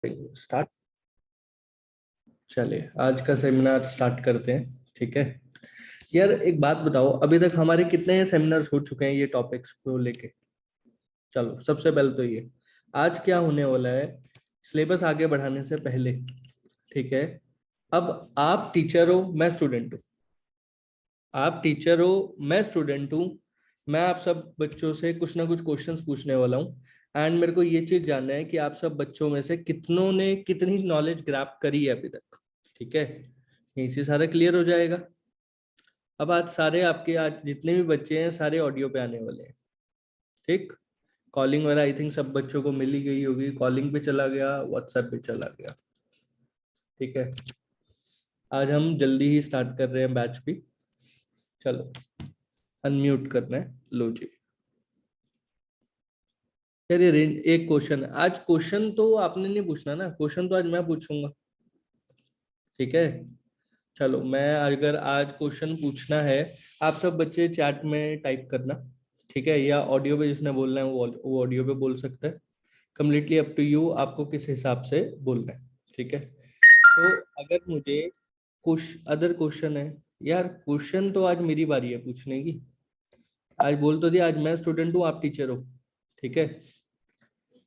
Start. चलिए आज का सेमिनार स्टार्ट करते हैं। ठीक है यार, एक बात बताओ, अभी तक हमारे कितने सेमिनार्स हो चुके हैं ये टॉपिक्स को लेके? चलो सबसे पहले तो ये आज क्या होने वाला है, सिलेबस आगे बढ़ाने से पहले। ठीक है, अब आप टीचर हो, मैं स्टूडेंट हूँ। आप टीचर हो, मैं स्टूडेंट हूँ। मैं आप सब बच्चों से कुछ ना कुछ क्वेश्चंस पूछने वाला हूँ। एंड मेरे को ये चीज जानना है कि आप सब बच्चों में से कितनों ने कितनी नॉलेज ग्रैब करी है अभी तक। ठीक है, यहीं से सारा क्लियर हो जाएगा। अब आज सारे आपके, आज जितने भी बच्चे हैं सारे ऑडियो पे आने वाले हैं। ठीक, कॉलिंग वाला आई थिंक सब बच्चों को मिल ही गई होगी, कॉलिंग पे चला गया, व्हाट्सएप पे चला गया। ठीक है, आज हम जल्दी ही स्टार्ट कर रहे हैं बैच भी। चलो अनम्यूट करना है, लो जी। यार ये एक क्वेश्चन है आज, क्वेश्चन तो आपने नहीं पूछना ना, क्वेश्चन तो आज मैं पूछूंगा। ठीक है, चलो मैं, अगर आज क्वेश्चन पूछना है, आप सब बच्चे चैट में टाइप करना। ठीक है, या ऑडियो पे जिसने बोलना है वो ऑडियो पे बोल सकता है। कम्प्लीटली अप टू यू, आपको किस हिसाब से बोलना है। ठीक है, तो अगर मुझे कुछ अदर क्वेश्चन है, यार क्वेश्चन तो आज मेरी बारी है पूछने की। आज बोल तो दिया, आज मैं स्टूडेंट हूँ, आप टीचर हो। ठीक है,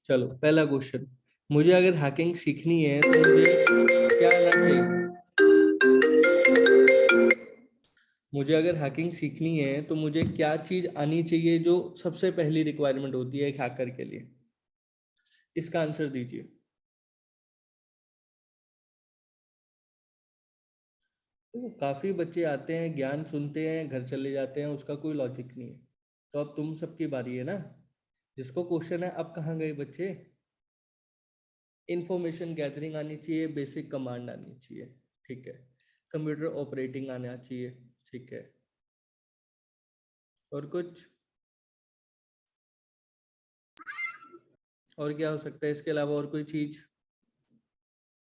चलो पहला क्वेश्चन, मुझे अगर हैकिंग सीखनी है तो मुझे क्या आना चाहिए? मुझे अगर हैकिंग सीखनी है तो मुझे क्या चीज आनी चाहिए जो सबसे पहली रिक्वायरमेंट होती है एक हैकर के लिए? इसका आंसर दीजिए। तो काफी बच्चे आते हैं, ज्ञान सुनते हैं, घर चले जाते हैं, उसका कोई लॉजिक नहीं है। तो अब तुम सबकी बारी है ना, जिसको क्वेश्चन है अब कहाँ गए बच्चे? इंफॉर्मेशन गैदरिंग आनी चाहिए, बेसिक कमांड आनी चाहिए। ठीक है, कंप्यूटर ऑपरेटिंग आना चाहिए। ठीक है, और कुछ? और क्या हो सकता है इसके अलावा, और कोई चीज?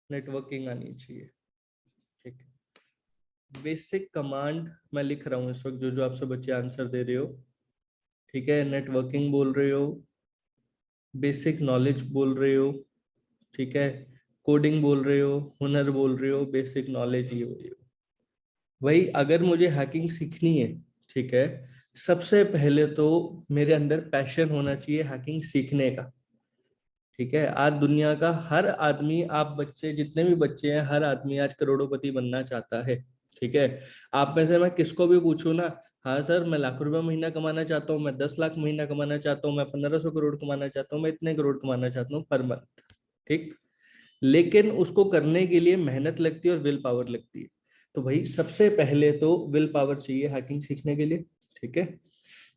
नेटवर्किंग आनी चाहिए। ठीक है, बेसिक कमांड मैं लिख रहा हूँ इस वक्त, जो जो आप सब बच्चे आंसर दे रहे हो। ठीक है, नेटवर्किंग बोल रहे हो, बेसिक नॉलेज बोल रहे हो। ठीक है, कोडिंग बोल रहे हो, हुनर बोल रहे हो, बेसिक नॉलेज ये हो। वही अगर मुझे हैकिंग सीखनी है, ठीक है, सबसे पहले तो मेरे अंदर पैशन होना चाहिए हैकिंग सीखने का। ठीक है, आज दुनिया का हर आदमी, आप बच्चे जितने भी बच्चे हैं, हर आदमी आज करोड़पति बनना चाहता है। ठीक है, आप में से मैं किसको भी पूछूं ना, हाँ सर मैं लाख रुपए महीना कमाना चाहता हूँ, मैं 10 लाख महीना कमाना चाहता हूँ, मैं 1500 करोड़ कमाना चाहता हूँ, मैं इतने करोड़ कमाना चाहता हूँ पर मंथ। ठीक, लेकिन उसको करने के लिए मेहनत लगती है और विल पावर लगती है। तो भाई सबसे पहले तो विल पावर चाहिए हैकिंग सीखने के लिए। ठीक है,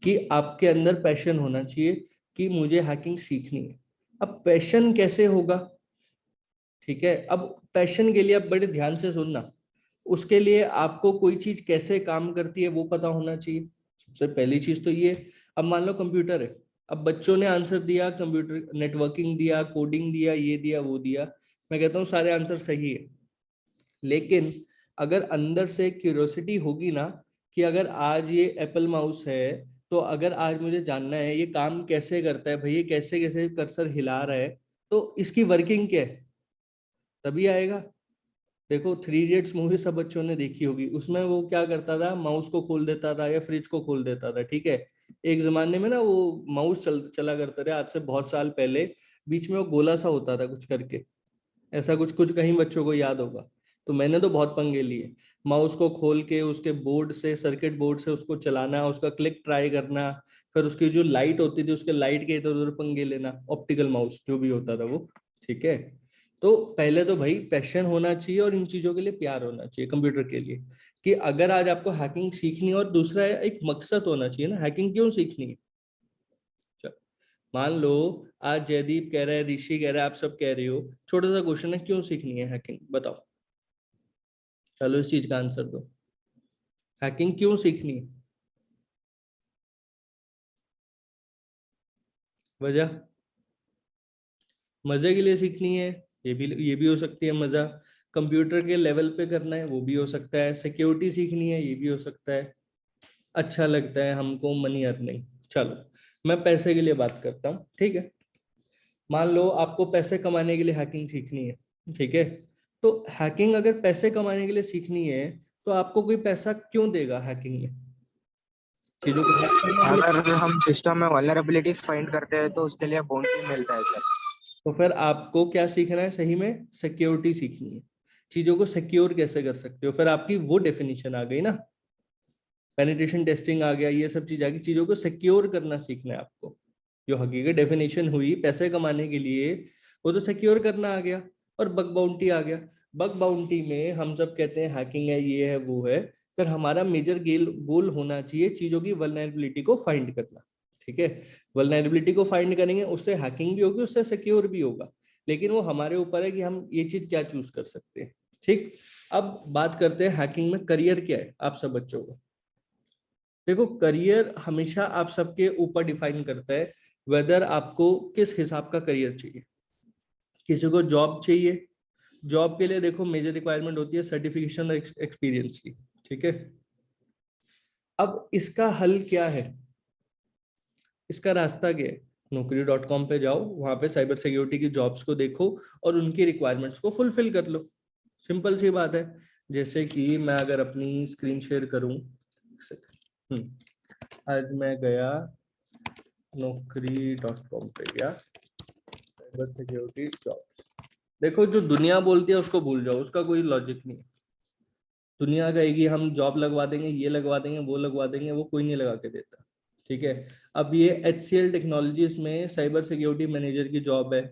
कि आपके अंदर पैशन होना चाहिए कि मुझे हैकिंग सीखनी है। अब पैशन कैसे होगा? ठीक है, अब पैशन के लिए आप बड़े ध्यान से सुनना, उसके लिए आपको कोई चीज कैसे काम करती है वो पता होना चाहिए। सबसे पहली चीज तो ये। अब मान लो कंप्यूटर है, अब बच्चों ने आंसर दिया, कंप्यूटर नेटवर्किंग दिया, कोडिंग दिया, ये दिया वो दिया, मैं कहता हूँ सारे आंसर सही है। लेकिन अगर अंदर से क्यूरियोसिटी होगी ना, कि अगर आज ये एप्पल माउस है, तो अगर आज मुझे जानना है ये काम कैसे करता है, भाई ये कैसे कैसे कर्सर हिला रहा है, तो इसकी वर्किंग क्या है, तभी आएगा। देखो 3 इडियट्स मूवी सब बच्चों ने देखी होगी, उसमें वो क्या करता था, माउस को खोल देता था या फ्रिज को खोल देता था। ठीक है, एक जमाने में ना वो माउस चला करता था, आज से बहुत साल पहले, बीच में वो गोला सा होता था कुछ करके, ऐसा कुछ कुछ कहीं बच्चों को याद होगा। तो मैंने तो बहुत पंगे लिए, माउस को खोल के उसके बोर्ड से, सर्किट बोर्ड से उसको चलाना, उसका क्लिक ट्राई करना, फिर उसकी जो लाइट होती थी उसके लाइट के इधर उधर पंगे लेना, ऑप्टिकल माउस जो भी होता था वो। ठीक है, तो पहले तो भाई पैशन होना चाहिए और इन चीजों के लिए प्यार होना चाहिए कंप्यूटर के लिए, कि अगर आज आपको हैकिंग सीखनी है, और दूसरा है एक मकसद होना चाहिए ना, हैकिंग क्यों सीखनी है। चलो, मान लो आज जयदीप कह रहा है, ऋषि कह रहा है, आप सब कह रहे हो, छोटा सा क्वेश्चन है, क्यों सीखनी है हैकिंग, बताओ। चलो इस चीज का आंसर दो, हैकिंग क्यों सीखनी है? वजह? मजे के लिए सीखनी है, ये भी हो सकती है मजा। कंप्यूटर के लेवल पे करना है, वो भी हो सकता है। सिक्योरिटी सीखनी है, ये भी हो सकता है। अच्छा लगता है हमको, मनी अर्निंग। चलो मैं पैसे के लिए बात करता हूँ। ठीक है, मान लो आपको पैसे कमाने के लिए हैकिंग सीखनी है, ठीक है, तो हैकिंग अगर पैसे कमाने के लिए सीखनी है तो आपको कोई पैसा क्यों देगा हैकिंग में? चीजों को हैक करना भी। अगर हम सिस्टम में वल्नरेबिलिटीज फाइंड करते हैं तो उसके लिए बाउंटी मिलता है सर। तो फिर आपको क्या सीखना है सही में? सिक्योरिटी सीखनी है। चीजों को सिक्योर कैसे कर सकते हो, फिर आपकी वो डेफिनेशन आ गई ना, पेनिट्रेशन टेस्टिंग आ गया, ये सब चीज आ गई। चीजों को सिक्योर करना सीखना है आपको। जो हकीकत डेफिनेशन हुई पैसे कमाने के लिए, वो तो सिक्योर करना आ गया। और बग बाउंटी आ गया। बग बाउंटी में हम सब कहते हैं हैकिंग है, ये है, वो है। फिर हमारा मेजर गोल होना चाहिए चीजों की वल्नरेबिलिटी को फाइंड करना। ठीक है, वल्नरेबिलिटी को फाइंड करेंगे, उससे हैकिंग भी होगी, उससे सिक्योर भी होगा। लेकिन वो हमारे ऊपर है कि हम ये चीज क्या चूज कर सकते हैं। ठीक, अब बात करते हैं हैकिंग में करियर क्या है आप सब बच्चों को। देखो, करियर हमेशा आप सबके ऊपर डिफाइन करता है वेदर आपको किस हिसाब का करियर चाहिए। किसी को जॉब चाहिए, जॉब के लिए देखो मेजर रिक्वायरमेंट होती है सर्टिफिकेशन और एक्सपीरियंस की। ठीक है, अब इसका हल क्या है, इसका रास्ता क्या है? naukri.com पे जाओ, वहां पे साइबर सिक्योरिटी की जॉब्स को देखो और उनकी रिक्वायरमेंट्स को फुलफिल कर लो। सिंपल सी बात है। जैसे कि मैं अगर अपनी स्क्रीन शेयर करूं, आज मैं गया naukri.com पे गया, साइबर सिक्योरिटी जॉब्स। देखो, जो दुनिया बोलती है उसको भूल जाओ, उसका कोई लॉजिक नहीं है। दुनिया कहेगी हम जॉब लगवा देंगे, ये लगवा देंगे, वो लगवा देंगे, वो कोई नहीं लगा के देता। ठीक है, अब ये HCL टेक्नोलॉजीज में साइबर सिक्योरिटी मैनेजर की जॉब है।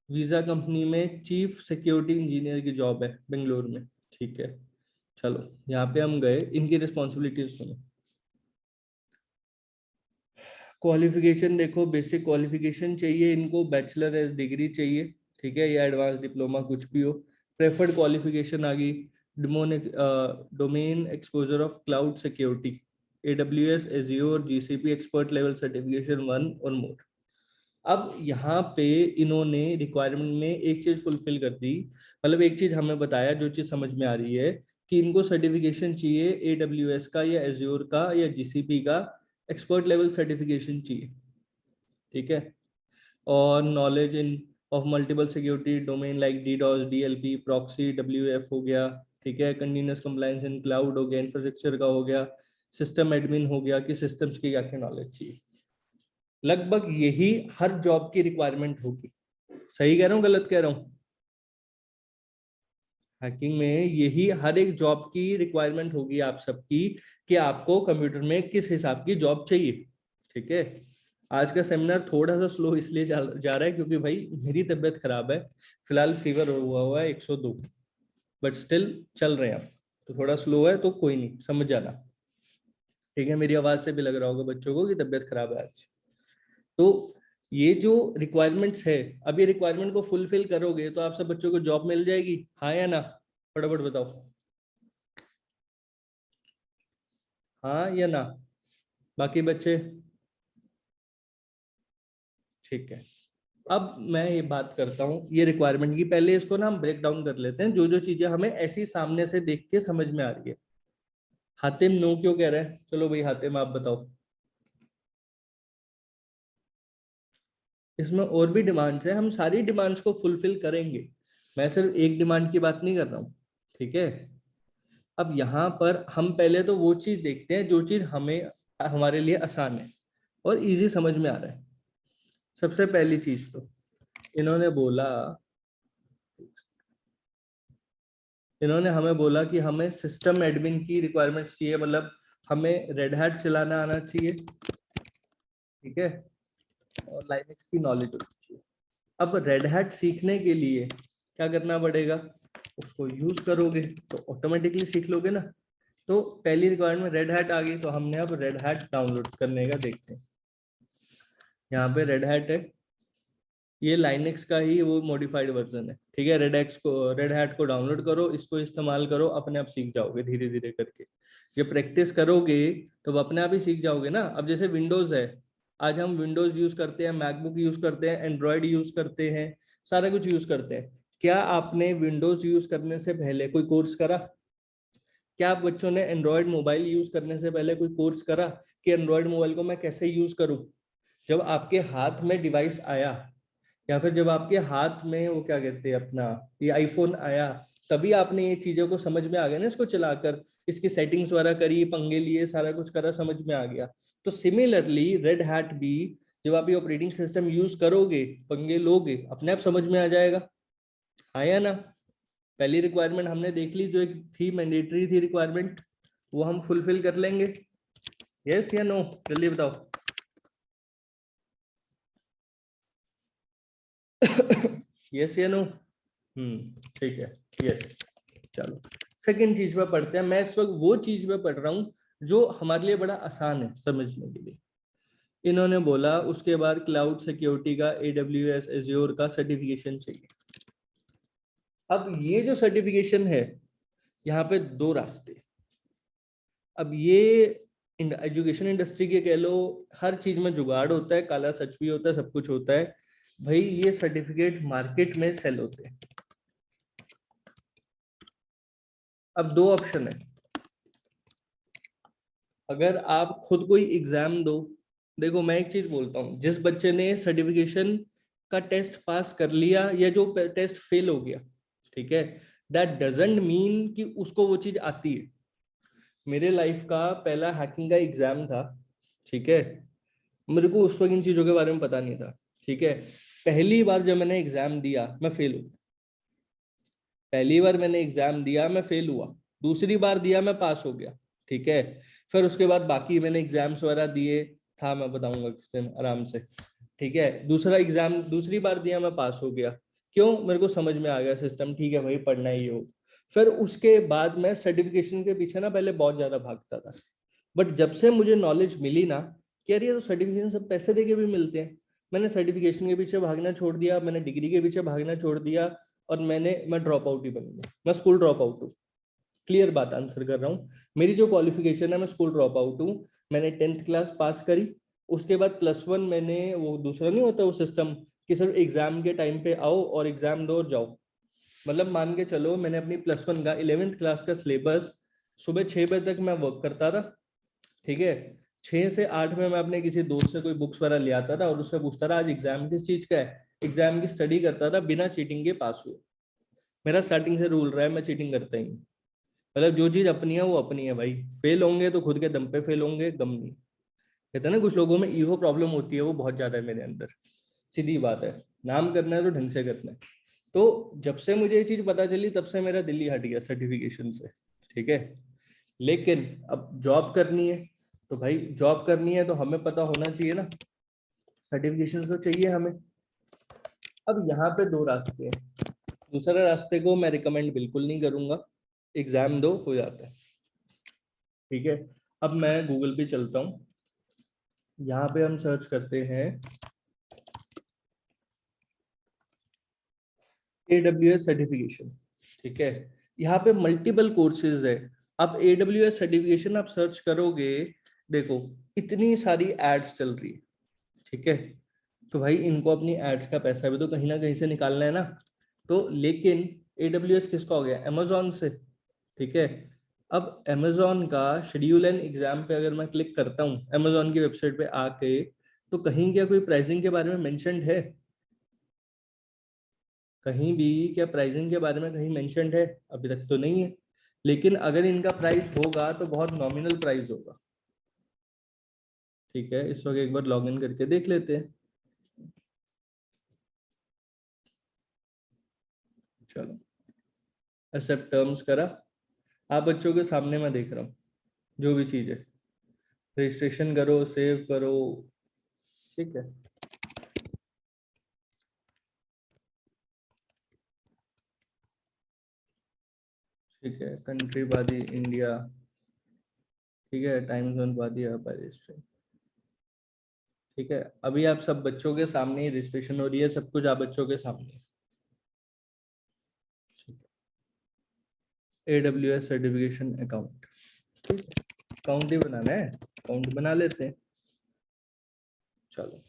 वीजा कंपनी में चीफ सिक्योरिटी इंजीनियर की जॉब है बेंगलोर में। ठीक है, चलो यहाँ पे हम गए, इनकी रिस्पॉन्सिबिलिटीज सुनो। क्वालिफिकेशन देखो, बेसिक क्वालिफिकेशन चाहिए इनको, बैचलर एज डिग्री चाहिए। ठीक है, या एडवांस डिप्लोमा कुछ भी हो। प्रेफर्ड क्वालिफिकेशन आ गई, domain exposure of cloud security, AWS, Azure, GCP expert level certification 1 और मोर। अब यहाँ पे इन्होंने रिक्वायरमेंट में एक चीज फुलफिल कर दी, मतलब एक चीज हमें बताया जो चीज समझ में आ रही है कि इनको सर्टिफिकेशन चाहिए AWS का या Azure का या GCP का एक्सपर्ट लेवल सर्टिफिकेशन चाहिए। ठीक है, और knowledge in of multiple security domain like DDoS, DLP, proxy, WF हो गया। ठीक है, कंटिन्यूअस कंप्लायंस इन क्लाउड हो गया, इंफ्रास्ट्रक्चर का हो गया, सिस्टम एडमिन हो गया कि सिस्टम्स की क्या क्या नॉलेज चाहिए। लगभग यही हर जॉब की रिक्वायरमेंट होगी। सही कह रहा हूँ, गलत कह रहा हूँ? हैकिंग में यही हर एक जॉब की रिक्वायरमेंट होगी आप सबकी कि आपको कंप्यूटर में किस हिसाब की जॉब चाहिए। ठीक है, आज का सेमिनार थोड़ा सा स्लो इसलिए जा रहा है क्योंकि भाई मेरी तबीयत खराब है, फिलहाल फीवर हुआ है 102, बट स्टिल चल रहे हैं आप। तो थोड़ा स्लो है तो कोई नहीं, समझ जाना। ठीक है, मेरी आवाज से भी लग रहा होगा बच्चों को कि तबीयत खराब है आज। तो ये जो रिक्वायरमेंट्स है, अब ये रिक्वायरमेंट को फुलफिल करोगे तो आप सब बच्चों को जॉब मिल जाएगी, हाँ या ना? फटाफट बताओ, हाँ या ना? बाकी बच्चे? ठीक है, अब मैं ये बात करता हूँ ये रिक्वायरमेंट की, पहले इसको ना हम ब्रेक डाउन कर लेते हैं, जो जो चीजें हमें ऐसी सामने से देख के समझ में आ रही है। हातिम नो क्यों कह रहा है? चलो भाई हातिम आप बताओ। इसमें और भी डिमांड्स हैं, हम सारी डिमांड्स को फुलफिल करेंगे। मैं सिर्फ एक डिमांड की बात नहीं कर रहा हूँ। ठीक है, अब यहाँ पर हम पहले तो वो चीज देखते हैं जो चीज हमें हमारे लिए आसान है और इजी समझ में आ रहा है। सबसे पहली चीज तो इन्होंने बोला, इन्होंने हमें बोला कि हमें सिस्टम एडमिन की रिक्वायरमेंट चाहिए, मतलब हमें रेड हैट चलाना आना चाहिए। ठीक है, और लाइनक्स की नॉलेज होनी चाहिए। अब रेड हैट सीखने के लिए क्या करना पड़ेगा? उसको यूज करोगे तो ऑटोमेटिकली सीख लोगे ना। तो पहली रिक्वायरमेंट रेड हैट आ गई, तो हमने अब रेड हैट डाउनलोड करने का देखते हैं। यहाँ पे रेड हैट है, ये लाइनक्स का ही वो मॉडिफाइड वर्जन है। ठीक है, रेड हैट को डाउनलोड करो, इसको इस्तेमाल करो, अपने आप सीख जाओगे धीरे धीरे करके। जब प्रैक्टिस करोगे तो अपने आप ही सीख जाओगे ना। अब जैसे विंडोज है, आज हम विंडोज यूज करते हैं, मैकबुक यूज करते हैं, एंड्रॉयड यूज करते हैं, सारा कुछ यूज करते हैं। क्या आपने विंडोज यूज करने से पहले कोई कोर्स करा? क्या आप बच्चों ने एंड्रॉयड मोबाइल यूज करने से पहले कोई कोर्स करा कि एंड्रॉयड मोबाइल को मैं कैसे यूज करूं? जब आपके हाथ में डिवाइस आया, या फिर जब आपके हाथ में वो क्या कहते हैं अपना ये आईफोन आया, तभी आपने ये चीजों को समझ में आ गया ना, इसको चलाकर इसकी सेटिंग्स वगैरह करी, पंगे लिए, सारा कुछ करा, समझ में आ गया। तो सिमिलरली रेड हैट भी, जब आप ये ऑपरेटिंग सिस्टम यूज करोगे, पंगे लोगे, अपने आप समझ में आ जाएगा। आया ना? पहली रिक्वायरमेंट हमने देख ली, जो एक थी मैंडेटरी थी रिक्वायरमेंट, वो हम फुलफिल कर लेंगे। यस या नो? जल्दी बताओ। यस या नो? ठीक है, यस। चलो सेकंड चीज पे पढ़ते हैं। मैं इस वक्त वो चीज पे पढ़ रहा हूं जो हमारे लिए बड़ा आसान है समझने के लिए। इन्होंने बोला उसके बाद क्लाउड सिक्योरिटी का AWS एज्योर का सर्टिफिकेशन चाहिए। अब ये जो सर्टिफिकेशन है, यहाँ पे दो रास्ते। अब ये एजुकेशन इंडस्ट्री के कह लो, हर चीज में जुगाड़ होता है, काला सच भी होता है, सब कुछ होता है भाई। ये सर्टिफिकेट मार्केट में सेल होते हैं। अब दो ऑप्शन है। अगर आप खुद कोई एग्जाम दो, देखो मैं एक चीज बोलता हूँ, जिस बच्चे ने सर्टिफिकेशन का टेस्ट पास कर लिया या जो टेस्ट फेल हो गया, ठीक है, दैट डजंट मीन कि उसको वो चीज आती है। मेरे लाइफ का पहला हैकिंग का एग्जाम था, ठीक है, मेरे को उस वक्त इन चीजों के बारे में पता नहीं था, ठीक है। पहली बार जब मैंने एग्जाम दिया मैं फेल हो गया। पहली बार मैंने एग्जाम दिया मैं फेल हुआ, दूसरी बार दिया मैं पास हो गया, ठीक है। फिर उसके बाद बाकी मैंने एग्जाम्स वगैरह दिए, था मैं बताऊंगा किस दिन आराम से, ठीक है। दूसरा एग्जाम दूसरी बार दिया मैं पास हो गया। क्यों? मेरे को समझ में आ गया सिस्टम, ठीक है भाई पढ़ना ही हो। फिर उसके बाद मैं सर्टिफिकेशन के पीछे ना पहले बहुत ज्यादा भागता था, बट जब से मुझे नॉलेज मिली ना कि यार ये तो सर्टिफिकेशन सब पैसे देके भी मिलते हैं, मैंने सर्टिफिकेशन के पीछे भागना छोड़ दिया, मैंने डिग्री के पीछे भागना छोड़ दिया, और मैं ड्रॉप आउट ही बन गया। मैं स्कूल ड्रॉप आउट हूँ, क्लियर बात आंसर कर रहा हूँ। मेरी जो क्वालिफिकेशन है, मैं स्कूल ड्रॉप आउट हूँ। मैंने 10th क्लास पास करी, उसके बाद +1 मैंने, वो दूसरा नहीं होता वो सिस्टम कि सिर्फ एग्जाम के टाइम पे आओ और एग्जाम दो और जाओ। मतलब मान के चलो मैंने अपनी +1 का 11th क्लास का सिलेबस सुबह 6 बजे तक मैं वर्क करता था, ठीक है। 6 से 8 में मैं अपने किसी दोस्त से कोई बुक्स वगैरह ले आता था और उससे पूछता था आज एग्जाम किस चीज का है, एग्जाम की स्टडी करता था, बिना चीटिंग के पास हुए। मेरा स्टार्टिंग से रूल रहा है, मैं चीटिंग करता ही नहीं। मतलब जो चीज अपनी है वो अपनी है भाई। फेल होंगे तो खुद के दम पे फेल होंगे, गम नहीं। कहते हैं ना कुछ लोगों में ईगो प्रॉब्लम होती है, वो बहुत ज्यादा है मेरे अंदर। सीधी बात है, नाम करना है तो ढंग से करना है। तो जब से मुझे ये चीज पता चली तब से मेरा दिल ही हट गया सर्टिफिकेशन से, ठीक है। लेकिन अब जॉब करनी है, तो भाई जॉब करनी है तो हमें पता होना चाहिए ना, सर्टिफिकेशन तो चाहिए हमें। अब यहाँ पे दो रास्ते हैं। दूसरे रास्ते को मैं रिकमेंड बिल्कुल नहीं करूंगा, एग्जाम दो हो जाता है, ठीक है। अब मैं गूगल पे चलता हूँ, यहाँ पे हम सर्च करते हैं AWS सर्टिफिकेशन, ठीक है। यहाँ पे मल्टीपल कोर्सेज है। अब AWS सर्टिफिकेशन आप सर्च करोगे, देखो इतनी सारी एड्स चल रही है, ठीक है। तो भाई इनको अपनी एड्स का पैसा भी तो कहीं ना कहीं से निकालना है ना। तो लेकिन AWS किसका हो गया? Amazon से, ठीक है। अब Amazon का शेड्यूल एंड एग्जाम पे अगर मैं क्लिक करता हूँ Amazon की वेबसाइट पे आके, तो कहीं क्या कोई प्राइसिंग के बारे में मेंशन्ड है? कहीं भी क्या प्राइसिंग के बारे में कहीं मेंशन्ड है? अभी तक तो नहीं है। लेकिन अगर इनका प्राइस होगा तो बहुत नॉमिनल प्राइस होगा, ठीक है। इस वक्त एक बार लॉग इन करके देख लेते हैं। चलो एक्सेप्ट टर्म्स करा, आप बच्चों के सामने मैं देख रहा हूँ जो भी चीज है, रजिस्ट्रेशन करो, सेव करो, ठीक है। ठीक है, कंट्री बादी इंडिया, ठीक है, टाइम जोन बादी रजिस्ट्रेशन, ठीक है। अभी आप सब बच्चों के सामने ही रजिस्ट्रेशन हो रही है, सब कुछ आप बच्चों के सामने। AWS सर्टिफिकेशन अकाउंट, ठीक है, अकाउंट ही बनाना है, अकाउंट बना लेते हैं। चलो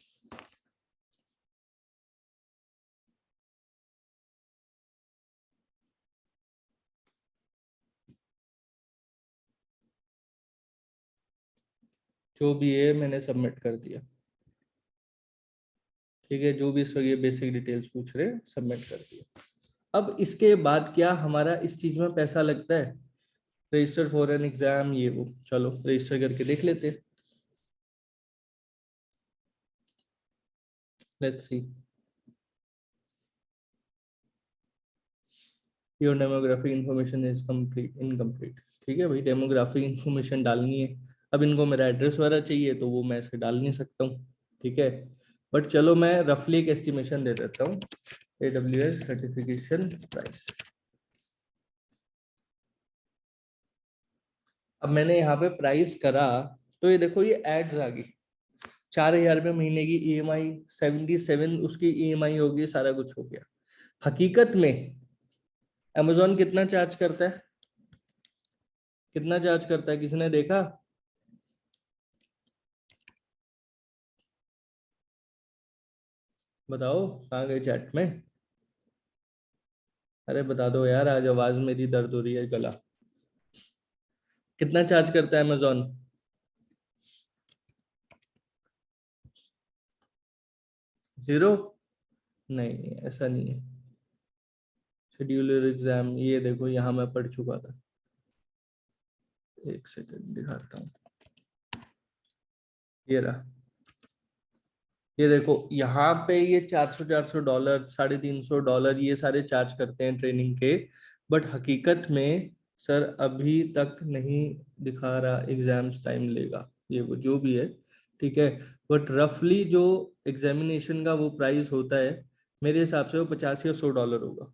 जो भी है मैंने सबमिट कर दिया, ठीक है, जो भी इस वक्त ये बेसिक डिटेल्स पूछ रहे हैं सबमिट कर दिए। अब इसके बाद क्या हमारा इस चीज में पैसा लगता है, रजिस्टर फॉर एन एग्जाम, ये वो, चलो रजिस्टर करके देख लेते हैं। Let's see, your demographic information is complete incomplete. ठीक है भाई, डेमोग्राफिक इंफॉर्मेशन डालनी है। अब इनको मेरा एड्रेस वगैरह चाहिए तो वो मैं ऐसे डाल नहीं सकता हूँ। ठीक है, बट चलो मैं रफली एक एस्टिमेशन दे देता हूँ। AWS certification price. अब मैंने यहाँ पे प्राइस करा तो ये देखो ये एड्स आ गई, 4,000 रुपये महीने की EMI, 77 उसकी EMI होगी, सारा कुछ हो गया। हकीकत में Amazon कितना चार्ज करता है, कितना चार्ज करता है, किसी ने देखा? बताओ, कहाँ गए चैट में? अरे बता दो यार, आज आवाज मेरी दर्द हो रही है, गला। कितना चार्ज करता है Amazon? जीरो? नहीं, ऐसा नहीं है। शेड्यूलर एग्जाम, ये देखो यहाँ मैं पढ़ चुका था। एक सेकंड दिखाता हूँ, ये रहा। ये देखो यहाँ पे ये $400 $350 ये सारे चार्ज करते हैं ट्रेनिंग के। बट हकीकत में सर अभी तक नहीं दिखा रहा एग्जाम्स टाइम लेगा, ये वो जो भी है। ठीक है, बट रफली जो एग्जामिनेशन का वो प्राइस होता है, मेरे हिसाब से वो $50 या $100 होगा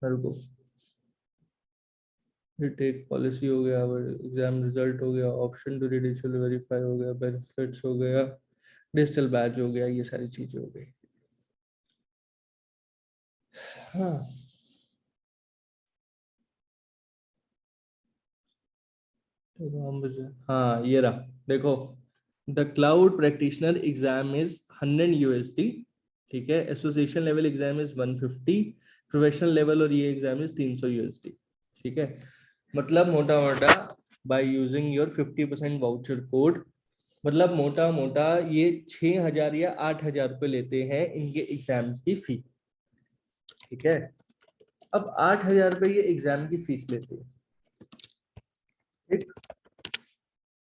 मेरे को। टेक पॉलिसी हो गया, एग्जाम रिजल्ट हो गया, ऑप्शन टू डिजिटल वेरीफाई हो गया, बेनिफिट्स हो गया, डिजिटल बैच हो गया, ये सारी चीजें हो गई। हाँ, हाँ ये रहा, देखो the cloud practitioner exam is 100 USD। ठीक है, association level exam is 150, professional level और ये एग्जाम इज 300 USD। ठीक है, मतलब मोटा मोटा by using your 50% voucher code, मतलब मोटा मोटा ये 6,000 या 8,000 रुपये लेते हैं इनके एग्जाम की फी। ठीक है, अब 8,000 रुपये ये एग्जाम की फीस लेते हैं। ठीक,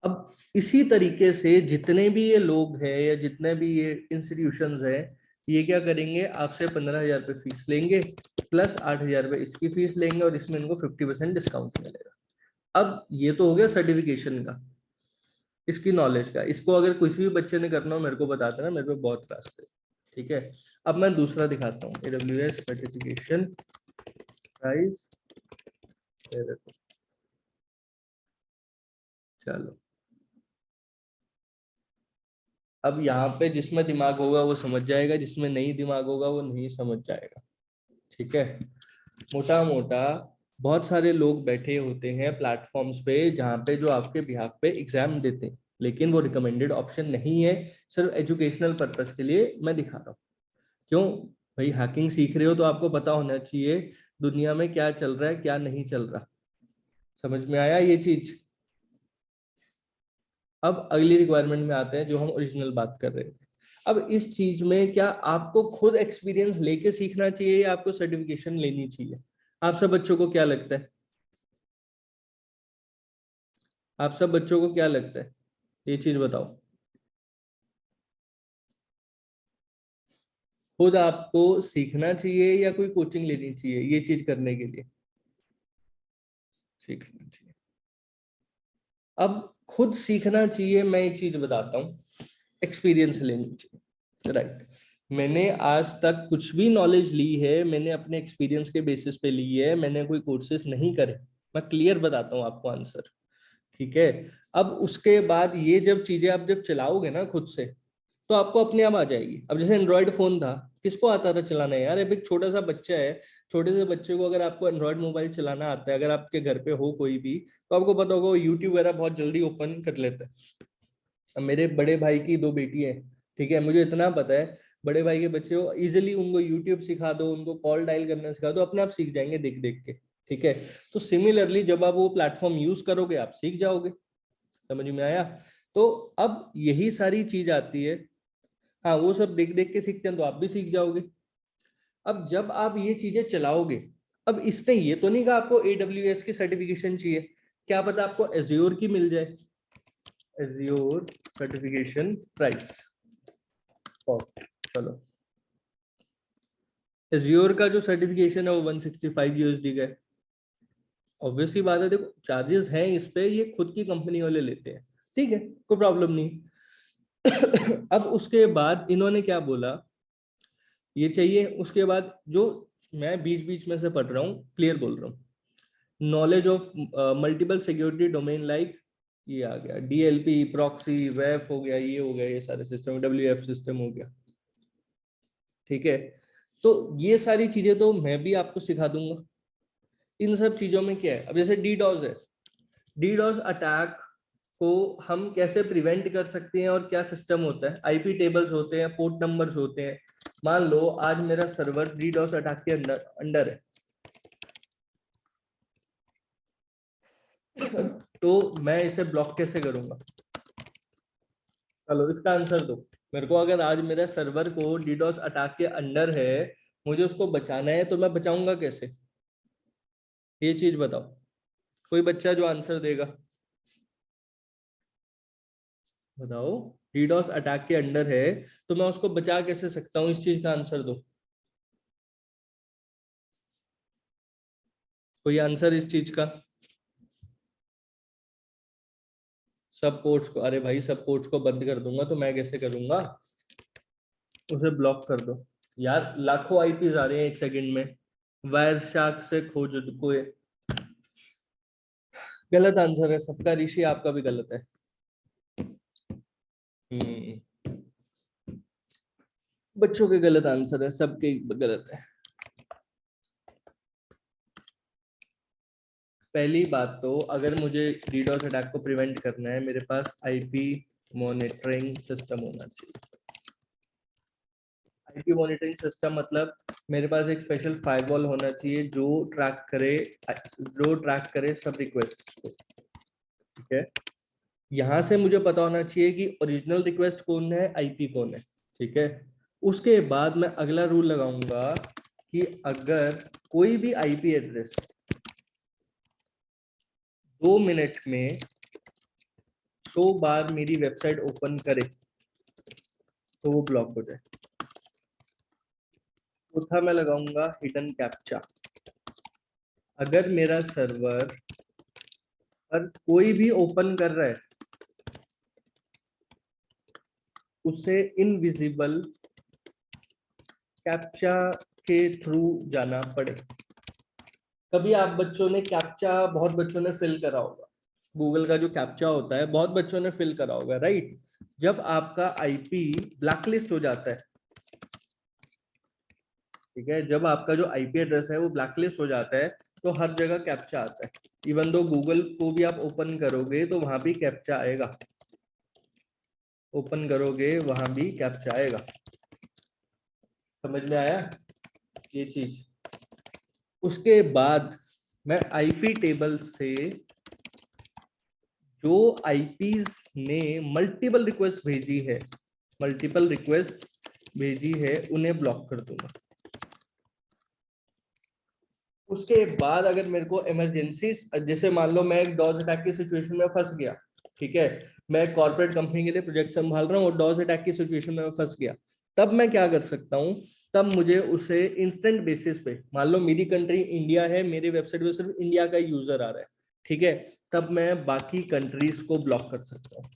अब इसी तरीके से जितने भी ये लोग हैं या जितने भी ये इंस्टीट्यूशंस हैं, ये क्या करेंगे, आपसे 15,000 रुपये फीस लेंगे, प्लस 8,000 रुपये इसकी फीस लेंगे, और इसमें इनको 50% डिस्काउंट मिलेगा। अब ये तो हो गया सर्टिफिकेशन का, इसकी नॉलेज का। इसको अगर किसी भी बच्चे ने करना हो मेरे को बता देना, मेरे पे बहुत रास्ते। ठीक है, अब मैं दूसरा दिखाता हूँ, AWS सर्टिफिकेशन प्राइस। चलो, अब यहाँ पे जिसमें दिमाग होगा वो समझ जाएगा, जिसमें नहीं दिमाग होगा वो नहीं समझ जाएगा। ठीक है, मोटा मोटा बहुत सारे लोग बैठे होते हैं प्लेटफॉर्म्स पे जहाँ पे जो आपके बिहाफ पे एग्जाम देते हैं, लेकिन वो रिकमेंडेड ऑप्शन नहीं है, सिर्फ एजुकेशनल पर्पस के लिए मैं दिखा रहा हूँ। क्यों भाई, हैकिंग सीख रहे हो तो आपको पता होना चाहिए दुनिया में क्या चल रहा है क्या नहीं चल रहा। समझ में आया ये चीज? अब अगली रिक्वायरमेंट में आते हैं जो हम ओरिजिनल बात कर रहे थे। अब इस चीज में क्या आपको खुद एक्सपीरियंस लेके सीखना चाहिए या आपको सर्टिफिकेशन लेनी चाहिए? आप सब बच्चों को क्या लगता है? आप सब बच्चों को क्या लगता है, ये चीज बताओ। खुद आपको सीखना चाहिए या कोई कोचिंग लेनी चाहिए ये चीज करने के लिए? सीखना चाहिए। अब खुद सीखना चाहिए, मैं एक चीज बताता हूँ, एक्सपीरियंस लेनी चाहिए। राइट, मैंने आज तक कुछ भी नॉलेज ली है मैंने अपने एक्सपीरियंस के बेसिस पे ली है, मैंने कोई कोर्सेज नहीं करे। मैं क्लियर बताता हूँ आपको आंसर। ठीक है, अब उसके बाद ये जब चीजें आप जब चलाओगे ना खुद से, तो आपको अपने आप आ जाएगी। अब जैसे एंड्रॉयड फोन था, किसको आता था चलाना है यार? अब एक छोटा सा बच्चा है, छोटे से बच्चे को अगर आपको एंड्रॉयड मोबाइल चलाना आता है, अगर आपके घर पे हो कोई भी, तो आपको पता होगा वो यूट्यूब वगैरह बहुत जल्दी ओपन कर लेता है। अब मेरे बड़े भाई की 2 बेटी है, ठीक है, मुझे इतना पता है बड़े भाई के बच्चे को इजिली उनको यूट्यूब सिखा दो, उनको कॉल डायल करना सिखा दो, अपने आप सीख जाएंगे देख देख के। ठीक है, तो सिमिलरली जब आप वो प्लेटफॉर्म यूज करोगे आप सीख जाओगे। समझ में आया? तो अब यही सारी चीज आती है, हाँ वो सब देख देख के सीखते हैं, तो आप भी सीख जाओगे। अब जब आप ये चीजें चलाओगे, अब इसने ये तो नहीं कहा आपको AWS की सर्टिफिकेशन चाहिए, क्या पता आपको एज्योर की मिल जाए। एज्योर सर्टिफिकेशन प्राइस कॉस्ट, चलो एज्योर का जो सर्टिफिकेशन है वो 165 USD का है। ऑब्वियसली बात है, देखो चार्जेस हैं इस पे, ये खुद की कंपनी वाले लेते हैं, ठीक है, कोई प्रॉब्लम नहीं। अब उसके बाद इन्होंने क्या बोला, ये चाहिए, उसके बाद जो मैं बीच बीच में से पढ़ रहा हूँ, क्लियर बोल रहा हूँ, knowledge of multiple security domain, like ये आ गया DLP, प्रॉक्सी, वेफ हो गया, ये हो गया, ये सारे सिस्टम, WF सिस्टम हो गया, ठीक है। तो ये सारी चीजें तो मैं भी आपको सिखा दूंगा। इन सब चीजों में क्या है, अब जैसे DDoS है, DDoS अटैक को हम कैसे प्रिवेंट कर सकते हैं और क्या सिस्टम होता है, IP टेबल्स होते हैं, पोर्ट नंबर्स होते हैं। मान लो आज मेरा सर्वर DDoS अटैक के अंडर है, तो मैं इसे ब्लॉक कैसे करूंगा? चलो इसका आंसर दो मेरे को। अगर आज मेरा सर्वर को DDoS अटैक के अंडर है, मुझे उसको बचाना है, तो मैं बचाऊंगा कैसे? ये चीज बताओ, कोई बच्चा जो आंसर देगा बताओ। DDoS अटैक के अंडर है तो मैं उसको बचा कैसे सकता हूँ, इस चीज का आंसर दो। कोई आंसर इस चीज का? सब पोर्ट्स को, अरे भाई सब पोर्ट्स को बंद कर दूंगा तो मैं कैसे करूंगा? उसे ब्लॉक कर दो। यार लाखों IPs आ रहे हैं एक सेकंड में, वायर शार्क से खोज कोई। गलत आंसर है सबका, ऋषि आपका भी गलत है। बच्चों के गलत आंसर है, सबके गलत है। पहली बात तो अगर मुझे DDoS अटैक को प्रिवेंट करना है, मेरे पास IP मॉनिटरिंग सिस्टम होना चाहिए। IP मॉनिटरिंग सिस्टम मतलब मेरे पास एक स्पेशल फायरवॉल होना चाहिए जो ट्रैक करे सब रिक्वेस्ट को, ठीक है। यहाँ से मुझे पता होना चाहिए कि ओरिजिनल रिक्वेस्ट कौन है, IP कौन है, ठीक है। उसके बाद मैं अगला रूल लगाऊंगा कि अगर कोई भी IP एड्रेस 2 मिनट में 100 बार मेरी वेबसाइट ओपन करे तो वो ब्लॉक हो जाए। चौथा मैं लगाऊंगा हिडन कैप्चा। अगर मेरा सर्वर पर कोई भी ओपन कर रहा है, उसे इनविजिबल कैप्चा के थ्रू जाना पड़े। कभी आप बच्चों ने कैप्चा, बहुत बच्चों ने फिल करा होगा, गूगल का जो कैप्चा होता है बहुत बच्चों ने फिल करा होगा, राइट। जब आपका IP ब्लैकलिस्ट हो जाता है, ठीक है, जब आपका जो IP एड्रेस है वो ब्लैकलिस्ट हो जाता है, तो हर जगह कैप्चा आता है। इवन दो गूगल को भी आप ओपन करोगे तो वहां भी कैप्चा आएगा, ओपन करोगे वहां भी कैप्चा आएगा। समझ में आया ये चीज? उसके बाद मैं IP टेबल से जो IPs ने मल्टीपल रिक्वेस्ट भेजी है उन्हें ब्लॉक कर दूंगा। उसके बाद अगर मेरे को इमरजेंसी, जैसे मान लो मैं एक डॉस अटैक की सिचुएशन में फंस गया, ठीक है, मैं एक कॉर्पोरेट कंपनी के लिए प्रोजेक्ट संभाल रहा हूँ और डॉस अटैक की सिचुएशन में मैं फंस गया, तब मैं क्या कर सकता हूँ? तब मुझे उसे इंस्टेंट बेसिस पे, मान लो मेरी कंट्री इंडिया है, मेरे वेबसाइट पे सिर्फ इंडिया का यूजर आ रहा है, ठीक है, तब मैं बाकी कंट्रीज को ब्लॉक कर सकता हूँ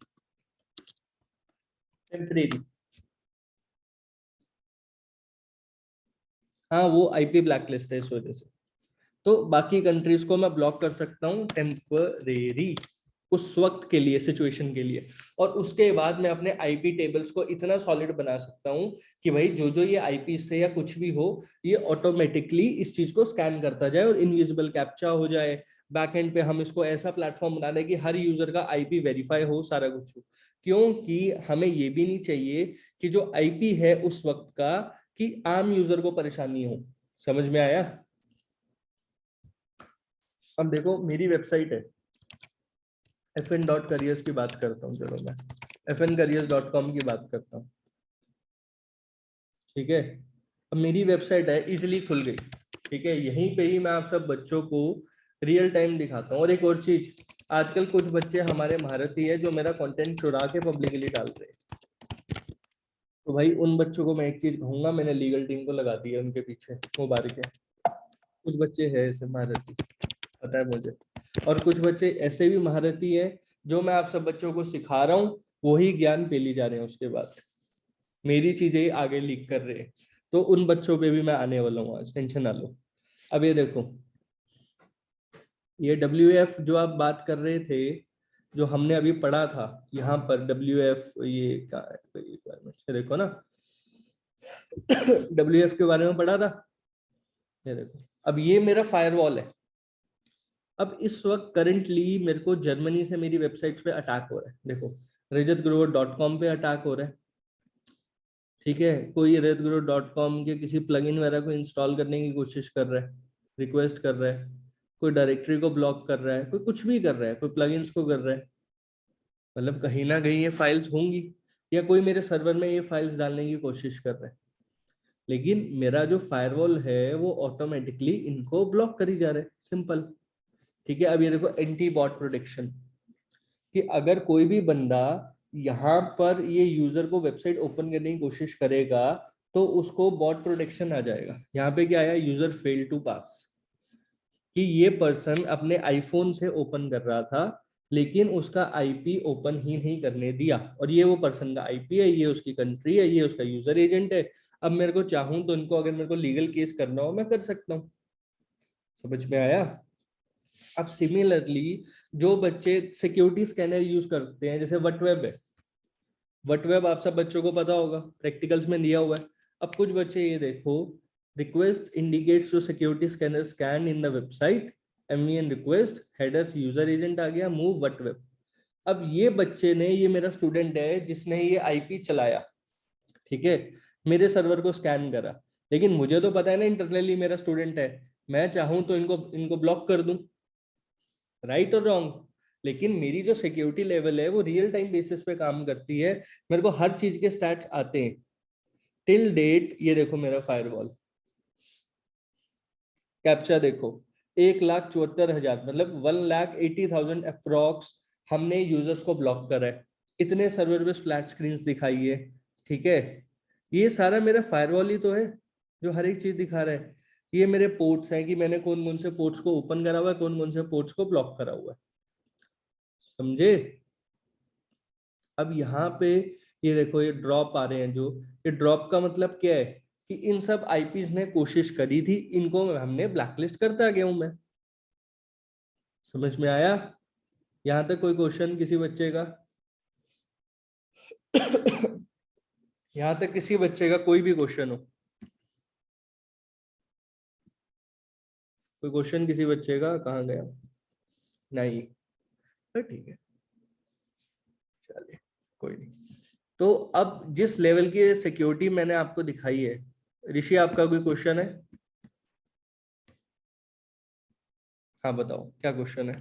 टेम्परेरी। हाँ वो IP ब्लैकलिस्ट है इस वजह से, तो बाकी कंट्रीज को मैं ब्लॉक कर सकता हूँ टेम्परेरी, उस वक्त के लिए, सिचुएशन के लिए। और उसके बाद मैं अपने IP टेबल्स को इतना सॉलिड बना सकता हूँ कि भाई जो जो ये IP से या कुछ भी हो, ये ऑटोमेटिकली इस चीज को स्कैन करता जाए और इनविजिबल कैप्चा हो जाए। बैकएंड पे हम इसको ऐसा प्लेटफॉर्म बना दें कि हर यूजर का IP वेरीफाई हो, सारा कुछ हो, क्योंकि हमें ये भी नहीं चाहिए कि जो IP है उस वक्त का, कि आम यूजर को परेशानी हो। समझ में आया? अब देखो मेरी वेबसाइट है, fn.careers की बात करता हूँ, चलो मैं fncareers.com की बात करता हूँ। ठीक है, अब मेरी वेबसाइट है, इजिली खुल गई। ठीक है, यहीं पे ही मैं आप सब बच्चों को रियल टाइम दिखाता हूँ। और एक और चीज, आजकल कुछ बच्चे हमारे भारतीय है जो मेरा कंटेंट चुरा के पब्लिकली डाल रहे हैं। तो भाई उन बच्चों को मैं एक चीज कहूंगा, मैंने लीगल टीम को लगा दी है उनके पीछे मुबारक है। कुछ बच्चे हैं ऐसे महारथी, पता है मुझे। और कुछ बच्चे ऐसे भी महारथी हैं जो मैं आप सब बच्चों को सिखा रहा हूँ, वही ज्ञान पे ली जा रहे हैं, उसके बाद मेरी चीजें ही आगे लीक कर रहे हैं। तो उन बच्चों पे भी मैं आने वाला हूँ आज, टेंशन ना लो। अब ये देखो, ये WF जो आप बात कर रहे थे, जो हमने अभी पढ़ा था यहाँ पर WF, ये क्या है, देखो ना WF के बारे में पढ़ा था। ये देखो, अब ये मेरा फायरवॉल है। अब इस वक्त करंटली मेरे को जर्मनी से मेरी वेबसाइट पे अटैक हो रहा है। देखो, rajatgrover.com पे अटैक हो रहा है। ठीक है, कोई rajatgrover.com के किसी प्लगइन वगैरह को इंस्टॉल करने की कोशिश कर रहा है, रिक्वेस्ट कर रहा है, कोई डायरेक्टरी को ब्लॉक कर रहा है, कोई कुछ भी कर रहा है, कोई प्लगइन्स को कर रहा है। मतलब कहीं ना कहीं ये फाइल्स होंगी, या कोई मेरे सर्वर में ये फाइल्स डालने की कोशिश कर रहा है। लेकिन मेरा जो फायरवॉल है वो ऑटोमेटिकली इनको ब्लॉक करी जा रहा है, सिंपल। ठीक है, अब ये देखो, एंटी बॉट प्रोटेक्शन, कि अगर कोई भी बंदा यहाँ पर ये यूजर को वेबसाइट ओपन करने की कोशिश करेगा तो उसको बॉट प्रोटेक्शन आ जाएगा। यहाँ पे क्या आया, यूजर फेल टू पास, कि ये पर्सन अपने आईफोन से ओपन कर रहा था लेकिन उसका आईपी ओपन ही नहीं करने दिया, और ये वो पर्सन का आईपी है, ये उसकी कंट्री है, ये उसका यूजर एजेंट है। अब मेरे को चाहूं तो इनको, अगर मेरे को लीगल केस करना हो, मैं कर सकता हूँ। समझ में आया? अब सिमिलरली जो बच्चे सिक्योरिटी स्कैनर यूज करते हैं, जैसे वटवेब है, वटवेब आप सब बच्चों को पता होगा, प्रैक्टिकल्स में दिया हुआ है। अब कुछ बच्चे ये देखो, request indicates to security scanner scan in the website, MVN request headers user agent आ गया, मूव वटवेब। अब ये बच्चे ने, ये मेरा स्टूडेंट है जिसने ये आईपी चलाया, ठीक है, मेरे सर्वर को स्कैन करा, लेकिन मुझे तो पता है ना इंटरनली मेरा स्टूडेंट है, मैं चाहूं तो इनको इनको ब्लॉक कर दूं, राइट और रॉन्ग। लेकिन मेरी जो सिक्योरिटी लेवल है वो रियल टाइम बेसिस पे काम करती है, मेरे को हर चीज के स्टैट्स आते हैं टिल डेट। ये देखो मेरा फायरवॉल कैप्चा देखो, 1,74,000, मतलब 1,80,000 अप्रॉक्स हमने यूजर्स को ब्लॉक करा है। इतने सर्वर पे फ्लैट स्क्रीन दिखाई है। ठीक है, ये सारा मेरा फायरवॉल ही तो है जो हर एक चीज दिखा रहा है। ये मेरे पोर्ट्स हैं कि मैंने कौन कौन से पोर्ट्स को ओपन करा हुआ है, कौन कौन से पोर्ट्स को ब्लॉक करा हुआ है। समझे? अब यहाँ पे ये देखो, ये ड्रॉप आ रहे हैं, जो ये ड्रॉप का मतलब क्या है, कि इन सब आईपीज ने कोशिश करी थी, इनको हमने ब्लैकलिस्ट करता गया हूं मैं। समझ में आया? यहाँ तक कोई क्वेश्चन किसी बच्चे का? यहाँ तक किसी बच्चे का कोई भी क्वेश्चन हो? कोई क्वेश्चन किसी बच्चे का? कहाँ गया? नहीं, तो ठीक है, चलिए, कोई नहीं। तो अब जिस लेवल की सिक्योरिटी मैंने आपको दिखाई है, ऋषि आपका कोई क्वेश्चन है? हाँ बताओ, क्या क्वेश्चन है?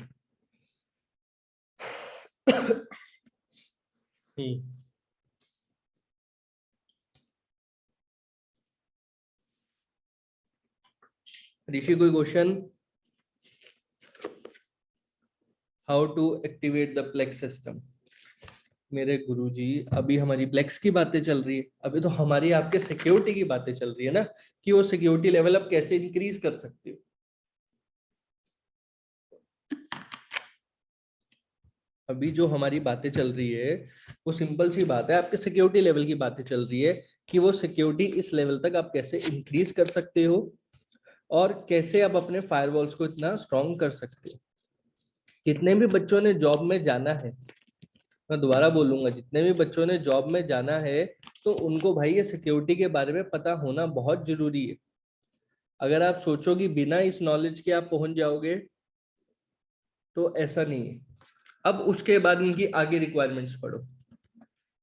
ऋषि कोई question? How to activate the plex system? मेरे गुरुजी, अभी हमारी प्लेक्स की बातें चल रही है, अभी तो हमारी आपके सिक्योरिटी की बातें चल रही है ना, कि वो सिक्योरिटी लेवल आप कैसे इंक्रीज कर सकते हो। अभी जो हमारी बातें चल रही है वो सिंपल सी बात है, आपके सिक्योरिटी लेवल की बातें चल रही है, कि वो सिक्योरिटी इस लेवल तक आप कैसे इंक्रीज कर सकते हो, और कैसे आप अपने फायरवॉल्स को इतना स्ट्रॉन्ग कर सकते हो। जितने भी बच्चों ने जॉब में जाना है, मैं दोबारा बोलूंगा, जितने भी बच्चों ने जॉब में जाना है, तो उनको भाई ये सिक्योरिटी के बारे में पता होना बहुत जरूरी है। अगर आप सोचो कि बिना इस नॉलेज के आप पहुंच जाओगे, तो ऐसा नहीं है। अब उसके बाद उनकी आगे रिक्वायरमेंट्स पढ़ो।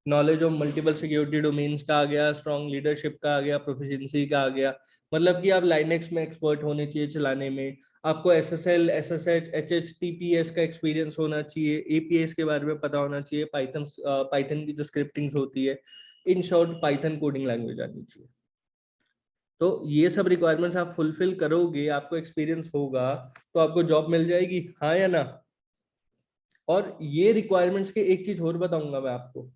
Knowledge of multiple security domains का आ गया, स्ट्रॉन्ग लीडरशिप का आ गया, प्रोफिशिएंसी का आ गया, मतलब कि आप लाइनेक्स में एक्सपर्ट होने चाहिए चलाने में, आपको SSL, SSH, HTTPS का एक्सपीरियंस होना चाहिए, APIs के बारे में पता होना चाहिए, पाइथन की जो स्क्रिप्टिंग्स होती है, in short Python coding language आनी चाहिए। तो ये सब रिक्वायरमेंट्स आप फुलफिल करोगे, आपको एक्सपीरियंस होगा, तो आपको जॉब मिल जाएगी, हाँ या ना। और ये रिक्वायरमेंट्स के एक चीज और बताऊंगा मैं आपको,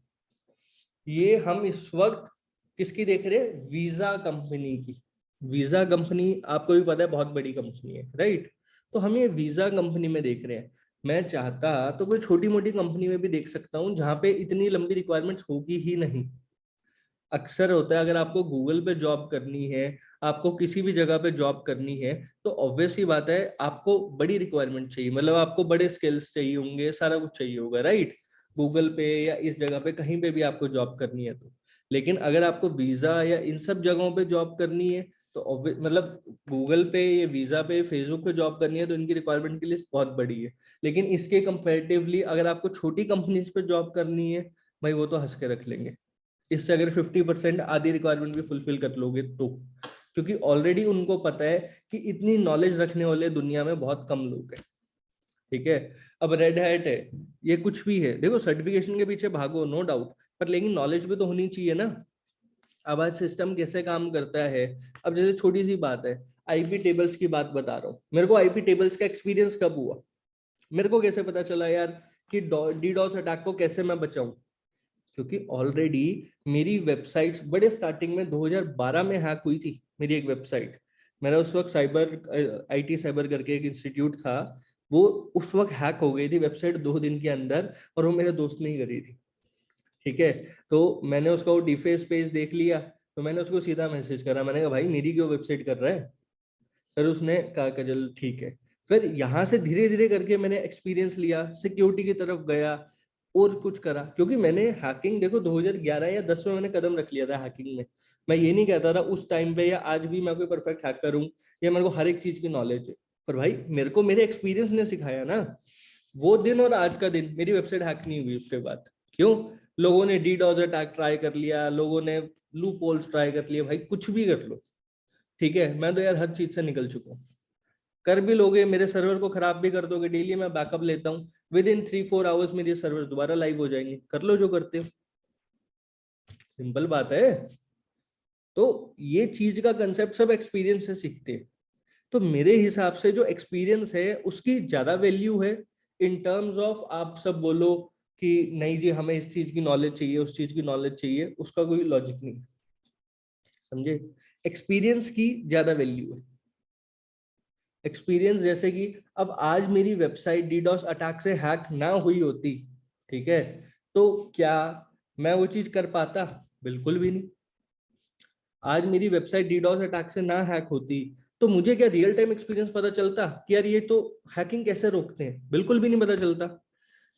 ये हम इस वक्त किसकी देख रहे हैं, वीजा कंपनी की। वीजा कंपनी आपको भी पता है बहुत बड़ी कंपनी है, राइट। तो हम ये वीजा कंपनी में देख रहे हैं। मैं चाहता तो कोई छोटी मोटी कंपनी में भी देख सकता हूँ जहां पे इतनी लंबी रिक्वायरमेंट्स होगी ही नहीं। अक्सर होता है अगर आपको गूगल पे जॉब करनी है, आपको किसी भी जगह पे जॉब करनी है, तो ऑब्वियस ही बात है आपको बड़ी रिक्वायरमेंट चाहिए, मतलब आपको बड़े स्किल्स चाहिए होंगे, सारा कुछ चाहिए होगा, राइट। गूगल पे या इस जगह पे कहीं पे भी आपको जॉब करनी है तो। लेकिन अगर आपको वीजा या इन सब जगहों पे जॉब करनी है तो मतलब गूगल पे, ये वीजा पे, फेसबुक पे जॉब करनी है तो इनकी रिक्वायरमेंट की लिस्ट बहुत बड़ी है। लेकिन इसके कंपेरेटिवली अगर आपको छोटी कंपनीज पे जॉब करनी है, भाई वो तो हंस के रख लेंगे। इससे अगर 50% आधी रिक्वायरमेंट भी फुलफिल कर लोगे तो, क्योंकि ऑलरेडी उनको पता है कि इतनी नॉलेज रखने वाले दुनिया में बहुत कम लोग हैं। ठीक है। अब रेड हैट है, ये कुछ भी है, देखो सर्टिफिकेशन के पीछे भागो नो डाउट, पर लेकिन नॉलेज भी तो होनी चाहिए ना। अब आज सिस्टम कैसे काम करता है, अब जैसे छोटी सी बात है, आईपी टेबल्स की बात बता रहा हूँ, मेरे को आईपी टेबल्स का एक्सपीरियंस कब हुआ, मेरे को कैसे पता चला यार कि डीडॉस अटैक को कैसे मैं बचाऊं, क्योंकि ऑलरेडी मेरी वेबसाइट्स बड़े स्टार्टिंग में 2012 में हैक हुई थी मेरी एक वेबसाइट। मेरा उस वक्त साइबर आईटी साइबर करके एक इंस्टीट्यूट था, वो उस वक्त हैक हो गई थी वेबसाइट 2 दिन के अंदर, और वो मेरे दोस्त ने ही करी थी। ठीक है। तो मैंने उसका वो डिफेस पेज देख लिया, तो मैंने उसको सीधा मैसेज करा, मैंने कहा भाई मेरी क्यों वेबसाइट कर रहा है। फिर उसने कहा कि चल ठीक है। फिर यहाँ से धीरे धीरे करके मैंने एक्सपीरियंस लिया, सिक्योरिटी की तरफ गया और कुछ करा, क्योंकि मैंने हैकिंग देखो 2011 या 10 में मैंने कदम रख लिया था हैकिंग में। मैं ये नहीं कहता था उस टाइम पे या आज भी मैं कोई परफेक्ट हैकर हूँ या मेरे को हर एक चीज की नॉलेज है, पर भाई मेरे को मेरे एक्सपीरियंस ने सिखाया ना। वो दिन और आज का दिन मेरी वेबसाइट हैक नहीं हुई उसके बाद। क्यों? लोगों ने डीडॉस अटैक ट्राई कर लिया, लोगों ने लूप होल्स ट्राई कर लिया, भाई कुछ भी कर लो। ठीक है, मैं तो यार हर चीज से निकल चुका हूँ। कर भी लोगे, मेरे सर्वर को खराब भी कर दोगे, डेली मैं बैकअप लेता हूँ, विद इन 3-4 आवर्स मेरे सर्वर दोबारा लाइव हो जाएंगे, कर लो जो करते हो। सिंपल बात है। तो ये चीज का कंसेप्ट सब एक्सपीरियंस से सीखते हैं। तो मेरे हिसाब से जो एक्सपीरियंस है उसकी ज्यादा वैल्यू है इन टर्म्स ऑफ, आप सब बोलो कि नहीं जी हमें इस चीज की नॉलेज चाहिए, उस चीज की नॉलेज चाहिए, उसका कोई लॉजिक नहीं। समझे? एक्सपीरियंस की ज्यादा वैल्यू है। एक्सपीरियंस जैसे कि अब आज मेरी वेबसाइट डीडॉस अटैक से हैक ना हुई होती, ठीक है, तो क्या मैं वो चीज कर पाता? बिल्कुल भी नहीं। आज मेरी वेबसाइट डीडॉस अटैक से ना हैक होती तो मुझे क्या रियल टाइम एक्सपीरियंस पता चलता कि यार ये तो हैकिंग कैसे रोकते हैं? बिल्कुल भी नहीं पता चलता।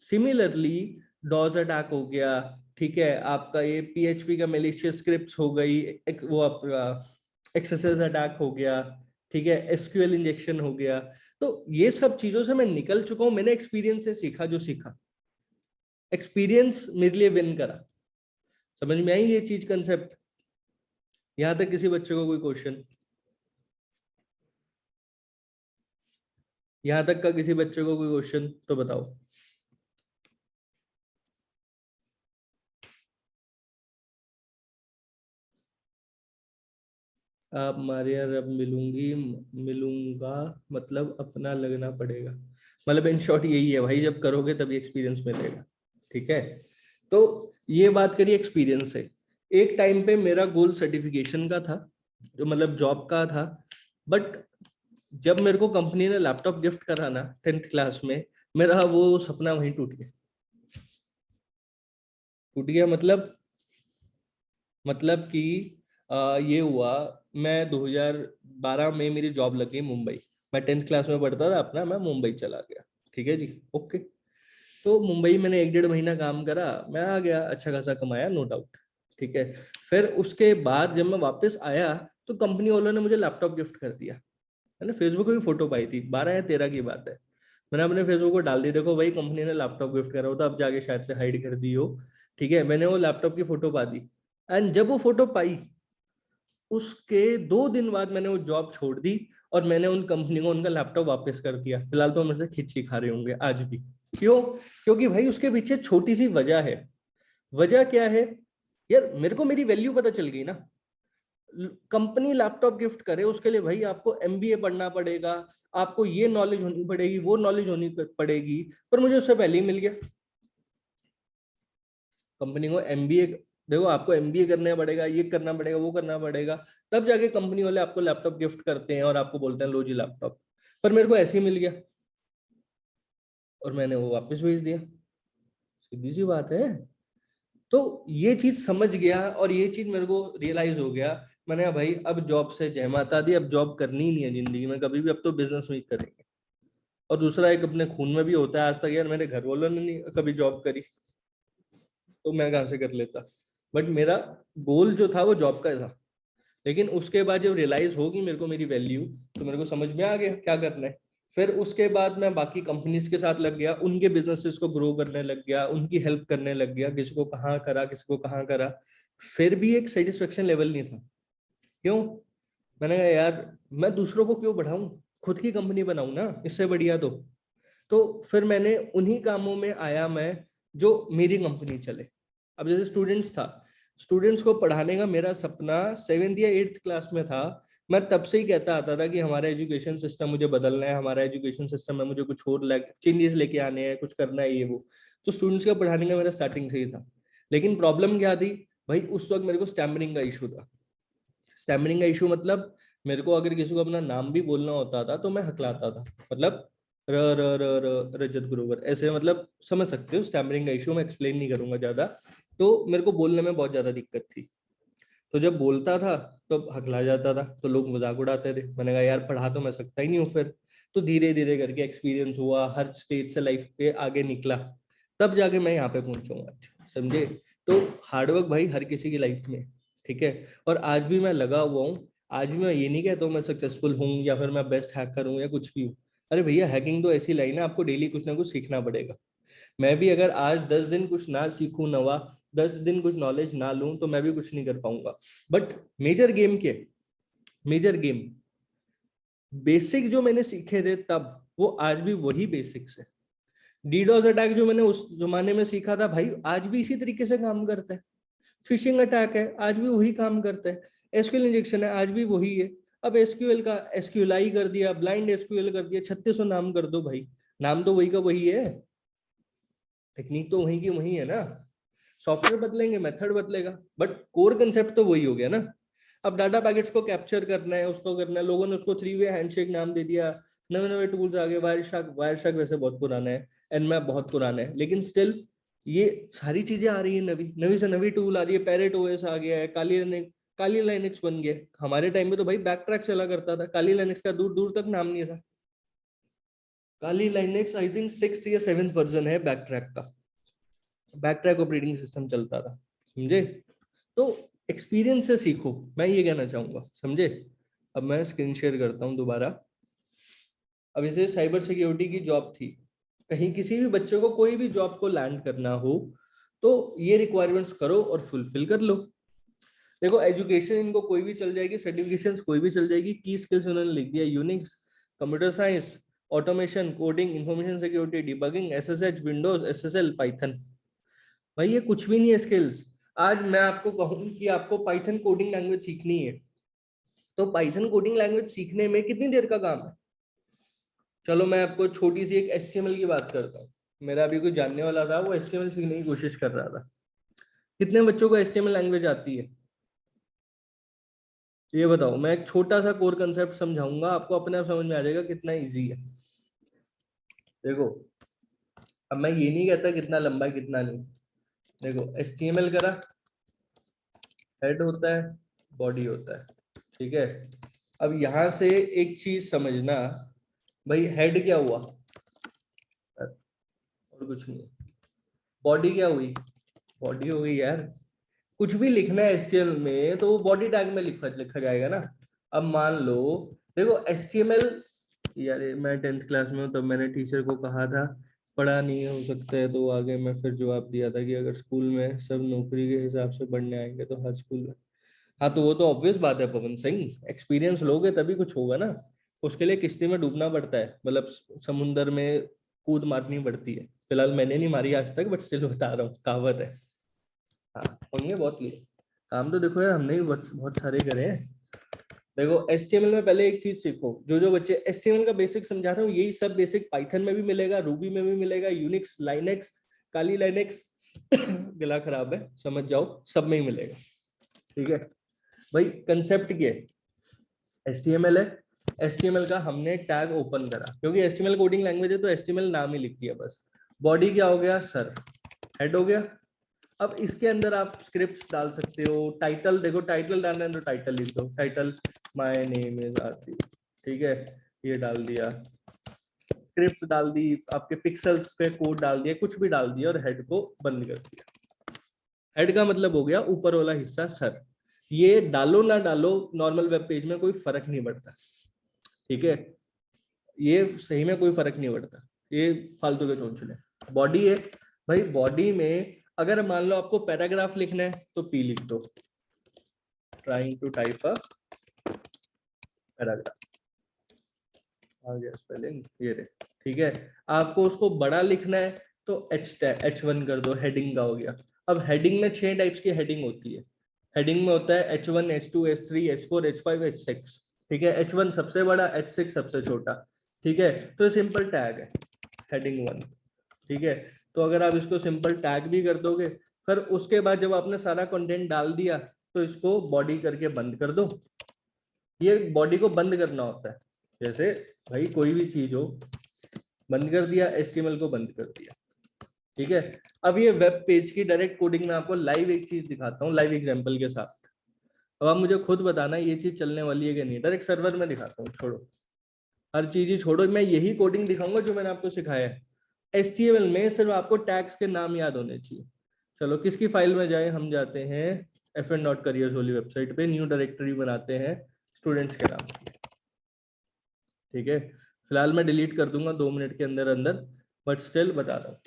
सिमिलरली डॉस अटैक हो गया, ठीक है, आपका ये पीएचपी का मेलिशियस स्क्रिप्ट्स हो गई, एक वो आपका एक्सएसएस अटैक हो गया, ठीक है, एसक्यूएल इंजेक्शन हो गया। तो ये सब चीजों से मैं निकल चुका हूं, मैंने एक्सपीरियंस से सीखा जो सीखा, एक्सपीरियंस मेरे लिए विन करा। समझ में आई ये चीज कंसेप्ट? यहां तक किसी बच्चे को कोई क्वेश्चन? यहां तक का किसी बच्चे को कोई क्वेश्चन तो बताओ। आप मारे यार, अब मिलूंगी, मिलूंगा मतलब अपना लगना पड़ेगा, मतलब इन शॉर्ट यही है भाई, जब करोगे तभी एक्सपीरियंस मिलेगा। ठीक है। तो ये बात करिए एक्सपीरियंस से। एक टाइम पे मेरा गोल सर्टिफिकेशन का था, जो मतलब जॉब का था, बट जब मेरे को कंपनी ने लैपटॉप गिफ्ट करा ना 10th क्लास में, मेरा वो सपना वहीं टूट गया। टूट गया मतलब कि ये हुआ, मैं 2012 में मेरी जॉब लगी मुंबई, मैं 10th क्लास में पढ़ता था अपना, मैं मुंबई चला गया। ठीक है जी, ओके। तो मुंबई मैंने 1-1.5 महीना काम करा, मैं आ गया, अच्छा खासा कमाया, नो डाउट। ठीक है। फिर उसके बाद जब मैं वापस आया तो कंपनी वालों ने मुझे लैपटॉप गिफ्ट कर दिया। मैंने फेसबुक पे भी फोटो पाई थी, 12 या 13 की बात है। मैंने अपने फेसबुक को डाल दी, देखो भाई कंपनी ने लैपटॉप गिफ्ट करा होता, अब जाके शायद से हाइड कर दी हो। ठीक है, मैंने वो लैपटॉप की फोटो पा दी। एंड जब वो फोटो पाई, उसके 2 दिन बाद मैंने वो जॉब छोड़ दी और मैंने उन कंपनी को उनका लैपटॉप वापस कर दिया। फिलहाल तो मेरे से खिच्ची खा रहे होंगे आज भी। क्यों? क्योंकि भाई उसके पीछे छोटी सी वजह है। वजह क्या है? यार मेरे को मेरी वैल्यू पता चल गई ना। कंपनी लैपटॉप गिफ्ट करे उसके लिए भाई आपको एमबीए पढ़ना पड़ेगा, आपको ये नॉलेज होनी पड़ेगी, वो नॉलेज होनी पड़ेगी, पर मुझे उससे पहले ही मिल गया। कंपनी को एमबीए, देखो आपको एमबीए करना पड़ेगा, ये करना पड़ेगा, वो करना पड़ेगा, तब जाके कंपनी वाले आपको लैपटॉप गिफ्ट करते हैं और आपको बोलते हैं लो जी लैपटॉप। पर मेरे को ऐसे ही मिल गया और मैंने वो वापस भेज दिया, सीधी सी बात है। तो ये चीज समझ गया और ये चीज मेरे को रियलाइज हो गया। मैंने कहा भाई अब जॉब से जय माता दी, अब जॉब करनी ही नहीं है जिंदगी में कभी भी, अब तो बिजनेस में ही करेंगे। और दूसरा एक अपने खून में भी होता है, आज तक यार मेरे घर वालों ने नहीं कभी जॉब करी तो मैं कहाँ से कर लेता। बट मेरा गोल जो था वो जॉब का था, लेकिन उसके बाद जब रियलाइज होगी मेरे को मेरी वैल्यू, तो मेरे को समझ में आ गया क्या करना है। फिर उसके बाद मैं बाकी कंपनीज के साथ लग गया, उनके बिजनेसेस को ग्रो करने लग गया, उनकी हेल्प करने लग गया, किसी को कहाँ करा, किसी को कहाँ करा। फिर भी एक सेटिस्फेक्शन लेवल नहीं था। क्यों? मैंने कहा यार मैं दूसरों को क्यों बढ़ाऊं, खुद की कंपनी बनाऊं ना, इससे बढ़िया। तो फिर मैंने उन्हीं कामों में आया मैं जो मेरी कंपनी चले। अब जैसे स्टूडेंट्स था, स्टूडेंट्स को पढ़ाने का मेरा सपना 7th या 8th क्लास में था। मैं तब से ही कहता आता था कि हमारा एजुकेशन सिस्टम मुझे बदलना है, हमारा एजुकेशन सिस्टम में मुझे कुछ और चेंजेस लेके आने हैं, कुछ करना है ये वो। तो स्टूडेंट्स का पढ़ाने का मेरा स्टार्टिंग से ही था। लेकिन प्रॉब्लम क्या थी भाई, उस वक्त मेरे को स्टैमरिंग का इशू था। स्टैमरिंग का इशू मतलब मेरे को अगर किसी को अपना नाम भी बोलना होता था तो मैं हकलाता था, मतलब र र र र रजत ग्रोवर ऐसे, मतलब समझ सकते हो स्टैमरिंग का इशू, मैं एक्सप्लेन नहीं करूंगा ज्यादा। तो मेरे को बोलने में बहुत ज्यादा दिक्कत थी, तो जब बोलता था तो हकला जाता था, तो लोग मजाक उड़ाते थे। मैंने कहा यार पढ़ा तो मैं सकता ही नहीं हूँ फिर। तो धीरे धीरे करके एक्सपीरियंस हुआ, हर स्टेज से लाइफ पे आगे निकला, तब जाके मैं यहाँ पे पहुंचूंगा, समझे। तो हार्डवर्क भाई हर किसी की लाइफ में, ठीक है। और आज भी मैं लगा हुआ हूँ, आज भी मैं ये नहीं कहता हूँ मैं सक्सेसफुल हूँ या फिर मैं बेस्ट हैकर हूँ या कुछ भी हूँ। अरे भैया हैकिंग तो ऐसी लाइन है, आपको डेली कुछ ना कुछ सीखना पड़ेगा। मैं भी अगर आज 10 दिन कुछ ना सीखूं नवा, 10 दिन कुछ नॉलेज ना लूं, तो मैं भी कुछ नहीं कर पाऊंगा। बट मेजर गेम के, मेजर गेम बेसिक जो मैंने सीखे थे तब, वो आज भी वही बेसिक्स है। डीडोस अटैक जो मैंने उस जमाने में सीखा था भाई, आज भी इसी तरीके से काम करता है। फिशिंग अटैक है, आज भी वही काम करता है। एसक्यूएल इंजेक्शन है, आज भी वही है। अब एसक्यूएल का एसक्यूएलआई कर दिया, ब्लाइंड एसक्यूएल कर दिया, 3600 नाम कर दो भाई, नाम तो वही का वही है, टेक्निक तो वही की वही है ना। सॉफ्टवेयर बदलेंगे, मेथड बदलेगा, बट कोर कंसेप्ट तो वही हो गया ना। अब डाटा पैकेट्स को कैप्चर करना है, उसको करना है, लोगों ने उसको 3-वे हैंडशेक नाम दे दिया। नए नए टूल्स आ गए, वायरशार्क वैसे बहुत पुराना है, एनमैप बहुत पुराना है, लेकिन स्टिल ये सारी चीजें आ रही है, नवी नवी से नवी टूल आ रही है। पैरेट ओएस आ गया है, काली लाइनेक्स बन गया। हमारे टाइम में तो भाई बैक ट्रैक चला करता था, काली लाइनेक्स का दूर दूर तक नाम नहीं था। काली लाइनेक्स आई थिंक 6th या 7th वर्जन है बैक ट्रैक का, बैक ट्रैक ऑपरेटिंग सिस्टम चलता था, समझे। तो एक्सपीरियंस से सीखो, मैं ये कहना चाहूंगा, समझे। अब मैं स्क्रीन शेयर करता हूँ दोबारा। अब जैसे साइबर सिक्योरिटी की जॉब थी, कहीं किसी भी बच्चे को कोई भी जॉब को लैंड करना हो तो ये रिक्वायरमेंट्स करो और फुलफिल कर लो। देखो एजुकेशन इनको कोई भी चल जाएगी, सर्टिफिकेशंस कोई भी चल जाएगी, की स्किल्स उन्होंने लिख दिया, Unix, computer science, automation, coding, information security, debugging, SSH, Windows, SSL, Python. भाई ये कुछ भी नहीं है स्किल्स। आज मैं आपको कहूँ कि आपको पाइथन कोडिंग लैंग्वेज सीखनी है, तो पाइथन कोडिंग लैंग्वेज सीखने में कितनी देर का काम है। चलो मैं आपको छोटी सी एक एचटीएमएल की बात करता हूँ। मेरा अभी कोई जानने वाला था, वो एचटीएमएल सीखने की कोशिश कर रहा था। कितने बच्चों को एचटीएमएल लैंग्वेज आती है ये बताओ। मैं एक छोटा सा कोर कंसेप्ट समझाऊंगा, आपको अपने आप समझ में आ जाएगा कितना इजी है। देखो अब मैं ये नहीं कहता कितना लंबा है कितना नहीं। देखो एचटीएमएल करा, हेड होता है, बॉडी होता है, ठीक है। अब यहां से एक चीज समझना, भाई हेड क्या हुआ और कुछ नहीं, बॉडी क्या हुई, बॉडी हो गई यार। कुछ भी लिखना है एचटीएमएल में तो वो बॉडी टैग में लिखा लिखा जाएगा ना। अब मान लो, देखो एचटीएमएल, यार मैं 10th क्लास में हूँ तब मैंने टीचर को कहा था पढ़ा नहीं हो सकता है, तो आगे मैं फिर जवाब दिया था कि अगर स्कूल में सब नौकरी के हिसाब से पढ़ने आएंगे तो हर स्कूल में। हाँ तो वो तो ऑब्वियस बात है पवन सिंह, एक्सपीरियंस लोगे तभी कुछ होगा ना। उसके लिए किश्ती में डूबना पड़ता है, मतलब समुंदर में कूद मारनी पड़ती है। फिलहाल मैंने नहीं मारी आज तक, बट स्टिल बता रहा हूँ, कहावत है। हाँ पंगे बहुत लिए। काम तो देखो यार हमने भी बहुत सारे करे हैं। देखो HTML में पहले एक चीज सीखो, जो बच्चे HTML का बेसिक समझा रहा हूँ यही सब बेसिक पाइथन में भी मिलेगा, रूबी में भी मिलेगा, यूनिक्स, लाइनेक्स, काली लाइनेक्स गला खराब है समझ जाओ, सब में ही मिलेगा। ठीक है भाई, कंसेप्ट क्या है, HTML है, HTML का हमने टैग ओपन करा, क्योंकि HTML कोडिंग लैंग्वेज है तो HTML नाम ही लिख दिया बस। बॉडी क्या हो गया, सर, हेड हो गया। अब इसके अंदर आप स्क्रिप्ट्स डाल सकते हो, टाइटल देखो, टाइटल डालना है तो टाइटल लिख दो, टाइटल माय नेम इज आरती, ठीक है, ये डाल दिया, स्क्रिप्ट्स डाल दी, आपके पिक्सल्स पे कोड डाल दिया, कुछ भी डाल दिया और हेड को बंद कर दिया। हेड का मतलब हो गया ऊपर वाला हिस्सा सर। ये डालो ना डालो नॉर्मल वेब पेज में कोई फर्क नहीं पड़ता, ठीक है, ये सही में कोई फर्क नहीं पड़ता, ये फालतू के चोंचले। बॉडी है भाई, बॉडी में अगर मान लो आपको पैराग्राफ लिखना है तो पी लिख दो, trying to type a paragraph, आ गया स्पेलिंग, ये रे, ठीक है। आपको उसको बड़ा लिखना है तो H1 कर दो, हेडिंग का हो गया। अब हेडिंग में 6 टाइप्स की हेडिंग होती है। हेडिंग में होता है H1, H2, H3, H4, H5, H6, ठीक है। H1 सबसे बड़ा, H6 सबसे छोटा, ठीक है। तो सिंपल टैग है हेडिंग 1, ठीक है। तो अगर आप इसको सिंपल टैग भी कर दोगे, फिर उसके बाद जब आपने सारा कंटेंट डाल दिया तो इसको बॉडी करके बंद कर दो। ये बॉडी को बंद करना होता है, जैसे भाई कोई भी चीज हो, बंद कर दिया, HTML को बंद कर दिया, ठीक है। अब ये वेब पेज की डायरेक्ट कोडिंग में आपको लाइव एक चीज दिखाता हूँ, लाइव एग्जांपल के साथ। अब आप मुझे खुद बताना ये चीज चलने वाली है कि नहीं। डायरेक्ट सर्वर में दिखाता हूँ, छोड़ो हर चीज ही छोड़ो, मैं यही कोडिंग दिखाऊंगा जो मैंने आपको सिखाया है। HTML में सिर्फ आपको टैग्स के नाम याद होने चाहिए। चलो किसकी फाइल में जाए, हम जाते हैं fn.careers वाली वेबसाइट पे, न्यू डायरेक्टरी बनाते हैं स्टूडेंट्स के नाम की, ठीक है। फिलहाल मैं डिलीट कर दूंगा 2 मिनट के अंदर अंदर, बट स्टिल बता रहा हूँ।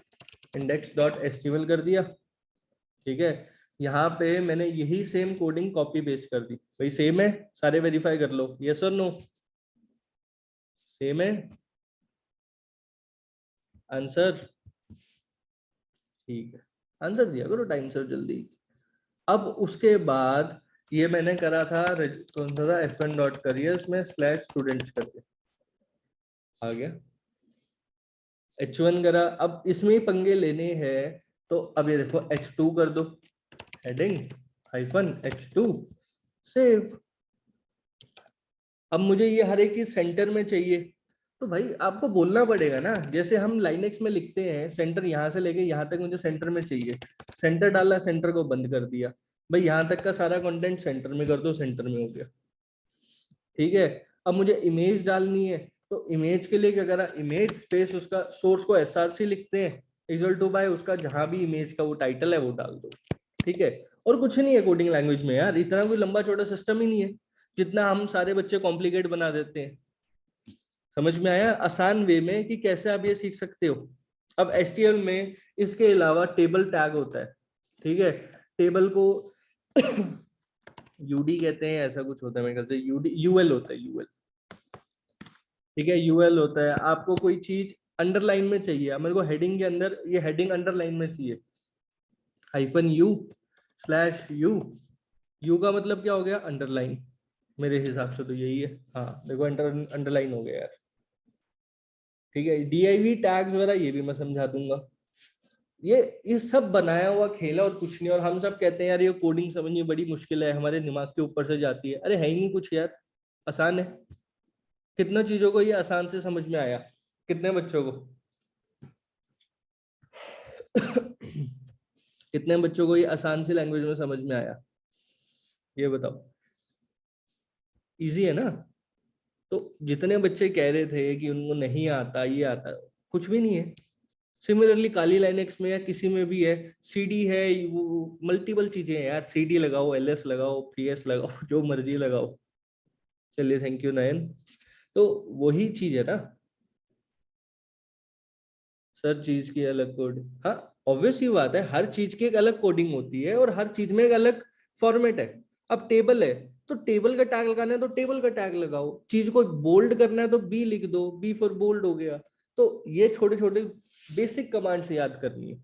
index.html कर दिया, ठीक है। यहाँ पे मैंने यही सेम कोडिंग कॉपी पेस्ट कर दी, भाई सेम है, सारे वेरीफाई कर लो, यस और नो, सेम है आंसर, ठीक है, आंसर दिया करो टाइम सर जल्दी। अब उसके बाद ये मैंने करा था, कौन सा था, fn.careers में /students करके आ गया, H1 करा। अब इसमें ही पंगे लेने हैं तो अब ये देखो H2 कर दो, हेडिंग -H2 सेव। अब मुझे ये हर एक चीज सेंटर में चाहिए, तो भाई आपको बोलना पड़ेगा ना, जैसे हम लाइनेक्स में लिखते हैं सेंटर यहाँ से लेके यहाँ तक मुझे सेंटर में चाहिए, सेंटर डाला, सेंटर को बंद कर दिया, भाई यहाँ तक का सारा कंटेंट सेंटर में कर दो, सेंटर में हो गया, ठीक है। अब मुझे इमेज डालनी है तो इमेज के लिए क्या करा, इमेज स्पेस उसका सोर्स को src लिखते हैं, इक्वल टू बाय उसका जहां भी इमेज का वो टाइटल है वो डाल दो, ठीक है। और कुछ नहीं है कोडिंग लैंग्वेज में यार, इतना कोई लंबा चौड़ा सिस्टम ही नहीं है जितना हम सारे बच्चे कॉम्प्लिकेट बना देते हैं। समझ में आया आसान वे में कि कैसे आप ये सीख सकते हो। अब HTML में इसके अलावा टेबल टैग होता है, ठीक है। टेबल को यूडी कहते हैं, ऐसा कुछ होता है मेरे ख्याल से, यूडी यूएल होता है, यूएल, ठीक है, यूएल होता है। आपको कोई चीज अंडरलाइन में चाहिए, मेरे को हेडिंग के अंदर ये हेडिंग अंडरलाइन में चाहिए, -u/u, यू का मतलब क्या हो गया, अंडरलाइन, मेरे हिसाब से तो यही है, हाँ देखो अंडरलाइन हो गया यार, ठीक है। div टैग्स वगैरह ये भी मैं समझा दूंगा। ये सब बनाया हुआ खेला और कुछ नहीं, और हम सब कहते हैं यार ये कोडिंग समझनी बड़ी मुश्किल है, हमारे दिमाग के ऊपर से जाती है, अरे है ही नहीं कुछ यार, आसान है। कितनों चीजों को ये आसान से समझ में आया, कितने बच्चों को कितने बच्चों को ये आसान सी लैंग्वेज में समझ में आया, ये बताओ, इजी है ना। तो जितने बच्चे कह रहे थे कि उनको नहीं आता, ये आता, कुछ भी नहीं है। सिमिलरली काली लाइनेक्स में या किसी में भी है, सीडी है, वो मल्टीपल चीजें हैं यार, सीडी लगाओ, एलएस लगाओ, पीएस लगाओ, जो मर्जी लगाओ। चलिए थैंक यू नयन। तो वही चीज है ना सर, चीज की अलग कोड, हाँ ऑब्वियस ही बात है, हर चीज की एक अलग कोडिंग होती है और हर चीज में एक अलग फॉर्मेट है। अब टेबल है तो टेबल का टैग लगाना है तो टेबल का टैग लगाओ, चीज को बोल्ड करना है तो बी लिख दो, बी फॉर बोल्ड हो गया। तो ये छोटे छोटे बेसिक कमांड से याद करनी है।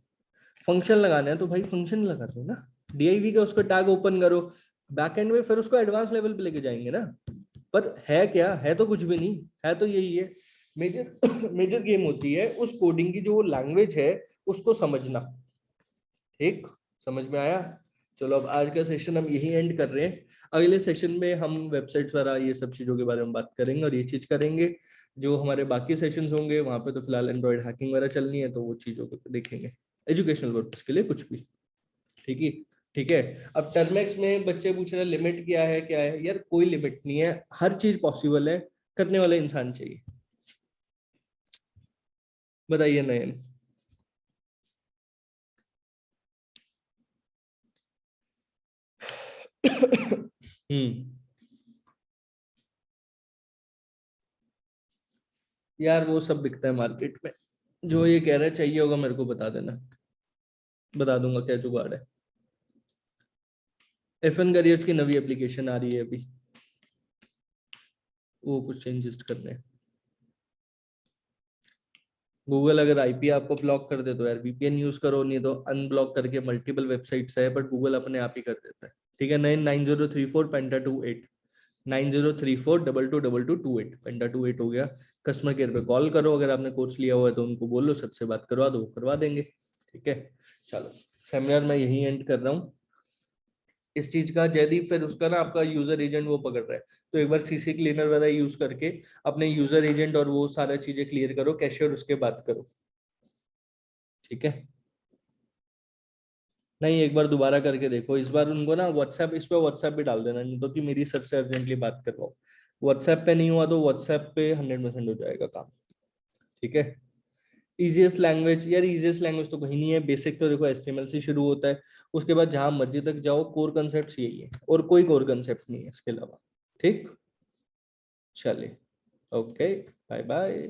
फंक्शन लगाना है तो भाई फंक्शन लगा दो ना, DIV का उसका टैग ओपन करो, बैकएंड में फिर उसको एडवांस लेवल पे लेके जाएंगे ना। पर है क्या, है तो कुछ भी नहीं, है तो यही है। मेजर मेजर गेम होती है उस कोडिंग की, जो लैंग्वेज है उसको समझना। ठीक, समझ में आया? चलो अब आज का सेशन हम यही एंड कर रहे हैं। अगले सेशन में हम वेबसाइट्स वगैरह ये सब चीजों के बारे में बात करेंगे और ये चीज करेंगे। जो हमारे बाकी सेशंस होंगे वहां पे तो फिलहाल एंड्रॉइड हैकिंग वगैरह चलनी है, तो वो चीजों को देखेंगे एजुकेशनल पर्पज के लिए कुछ भी। ठीक है, ठीक है। अब टर्मेक्स में बच्चे पूछ रहे हैं लिमिट क्या है, क्या है? यार कोई लिमिट नहीं है, हर चीज पॉसिबल है, करने वाला इंसान चाहिए। बताइए नयन। यार वो सब बिकता है मार्केट में, जो ये कह रहा है चाहिए होगा मेरे को बता देना, बता दूंगा क्या जुगाड़ है। FN करियर्स की नवी एप्लीकेशन आ रही है अभी, वो कुछ चेंजेस करने हैं। गूगल अगर IP आपको ब्लॉक कर दे तो यार VPN यूज करो, नहीं तो अनब्लॉक करके मल्टीपल वेबसाइट्स है, बट गूगल अपने आप ही कर देता है। ठीक है, 99034 पेंटा 28 9034222228 पेंटा 28 हो गया। कस्टमर केयर पे कॉल करो, अगर आपने कोर्स लिया हुआ है तो उनको बोलो सर से बात करवा दो, करवा देंगे। ठीक है, चलो सेमिनार मैं यही एंड कर रहा हूँ इस चीज का। जयदीप फिर उसका ना आपका यूजर एजेंट वो पकड़ रहा है, तो एक बार CC क्लीनर वगैरह यूज करके अपने यूजर एजेंट और वो सारा चीजें क्लियर करो, कैशियर उसके बाद करो। ठीक है, नहीं एक बार दोबारा करके देखो, इस बार उनको ना व्हाट्सएप, इस पे व्हाट्सएप भी डाल देना, नहीं तो कि मेरी सर से अर्जेंटली बात करवाओ। व्हाट्सएप पे नहीं हुआ तो व्हाट्सएप पे 100% हो जाएगा काम। ठीक है, इजीएस्ट लैंग्वेज, यार इजीएस्ट लैंग्वेज तो कहीं नहीं है, बेसिक तो देखो HTML से शुरू होता है, उसके बाद जहां मर्जी तक जाओ, कोर कंसेप्ट यही है और कोई कोर कंसेप्ट नहीं है इसके अलावा। ठीक, चलिए, ओके, बाय बाय।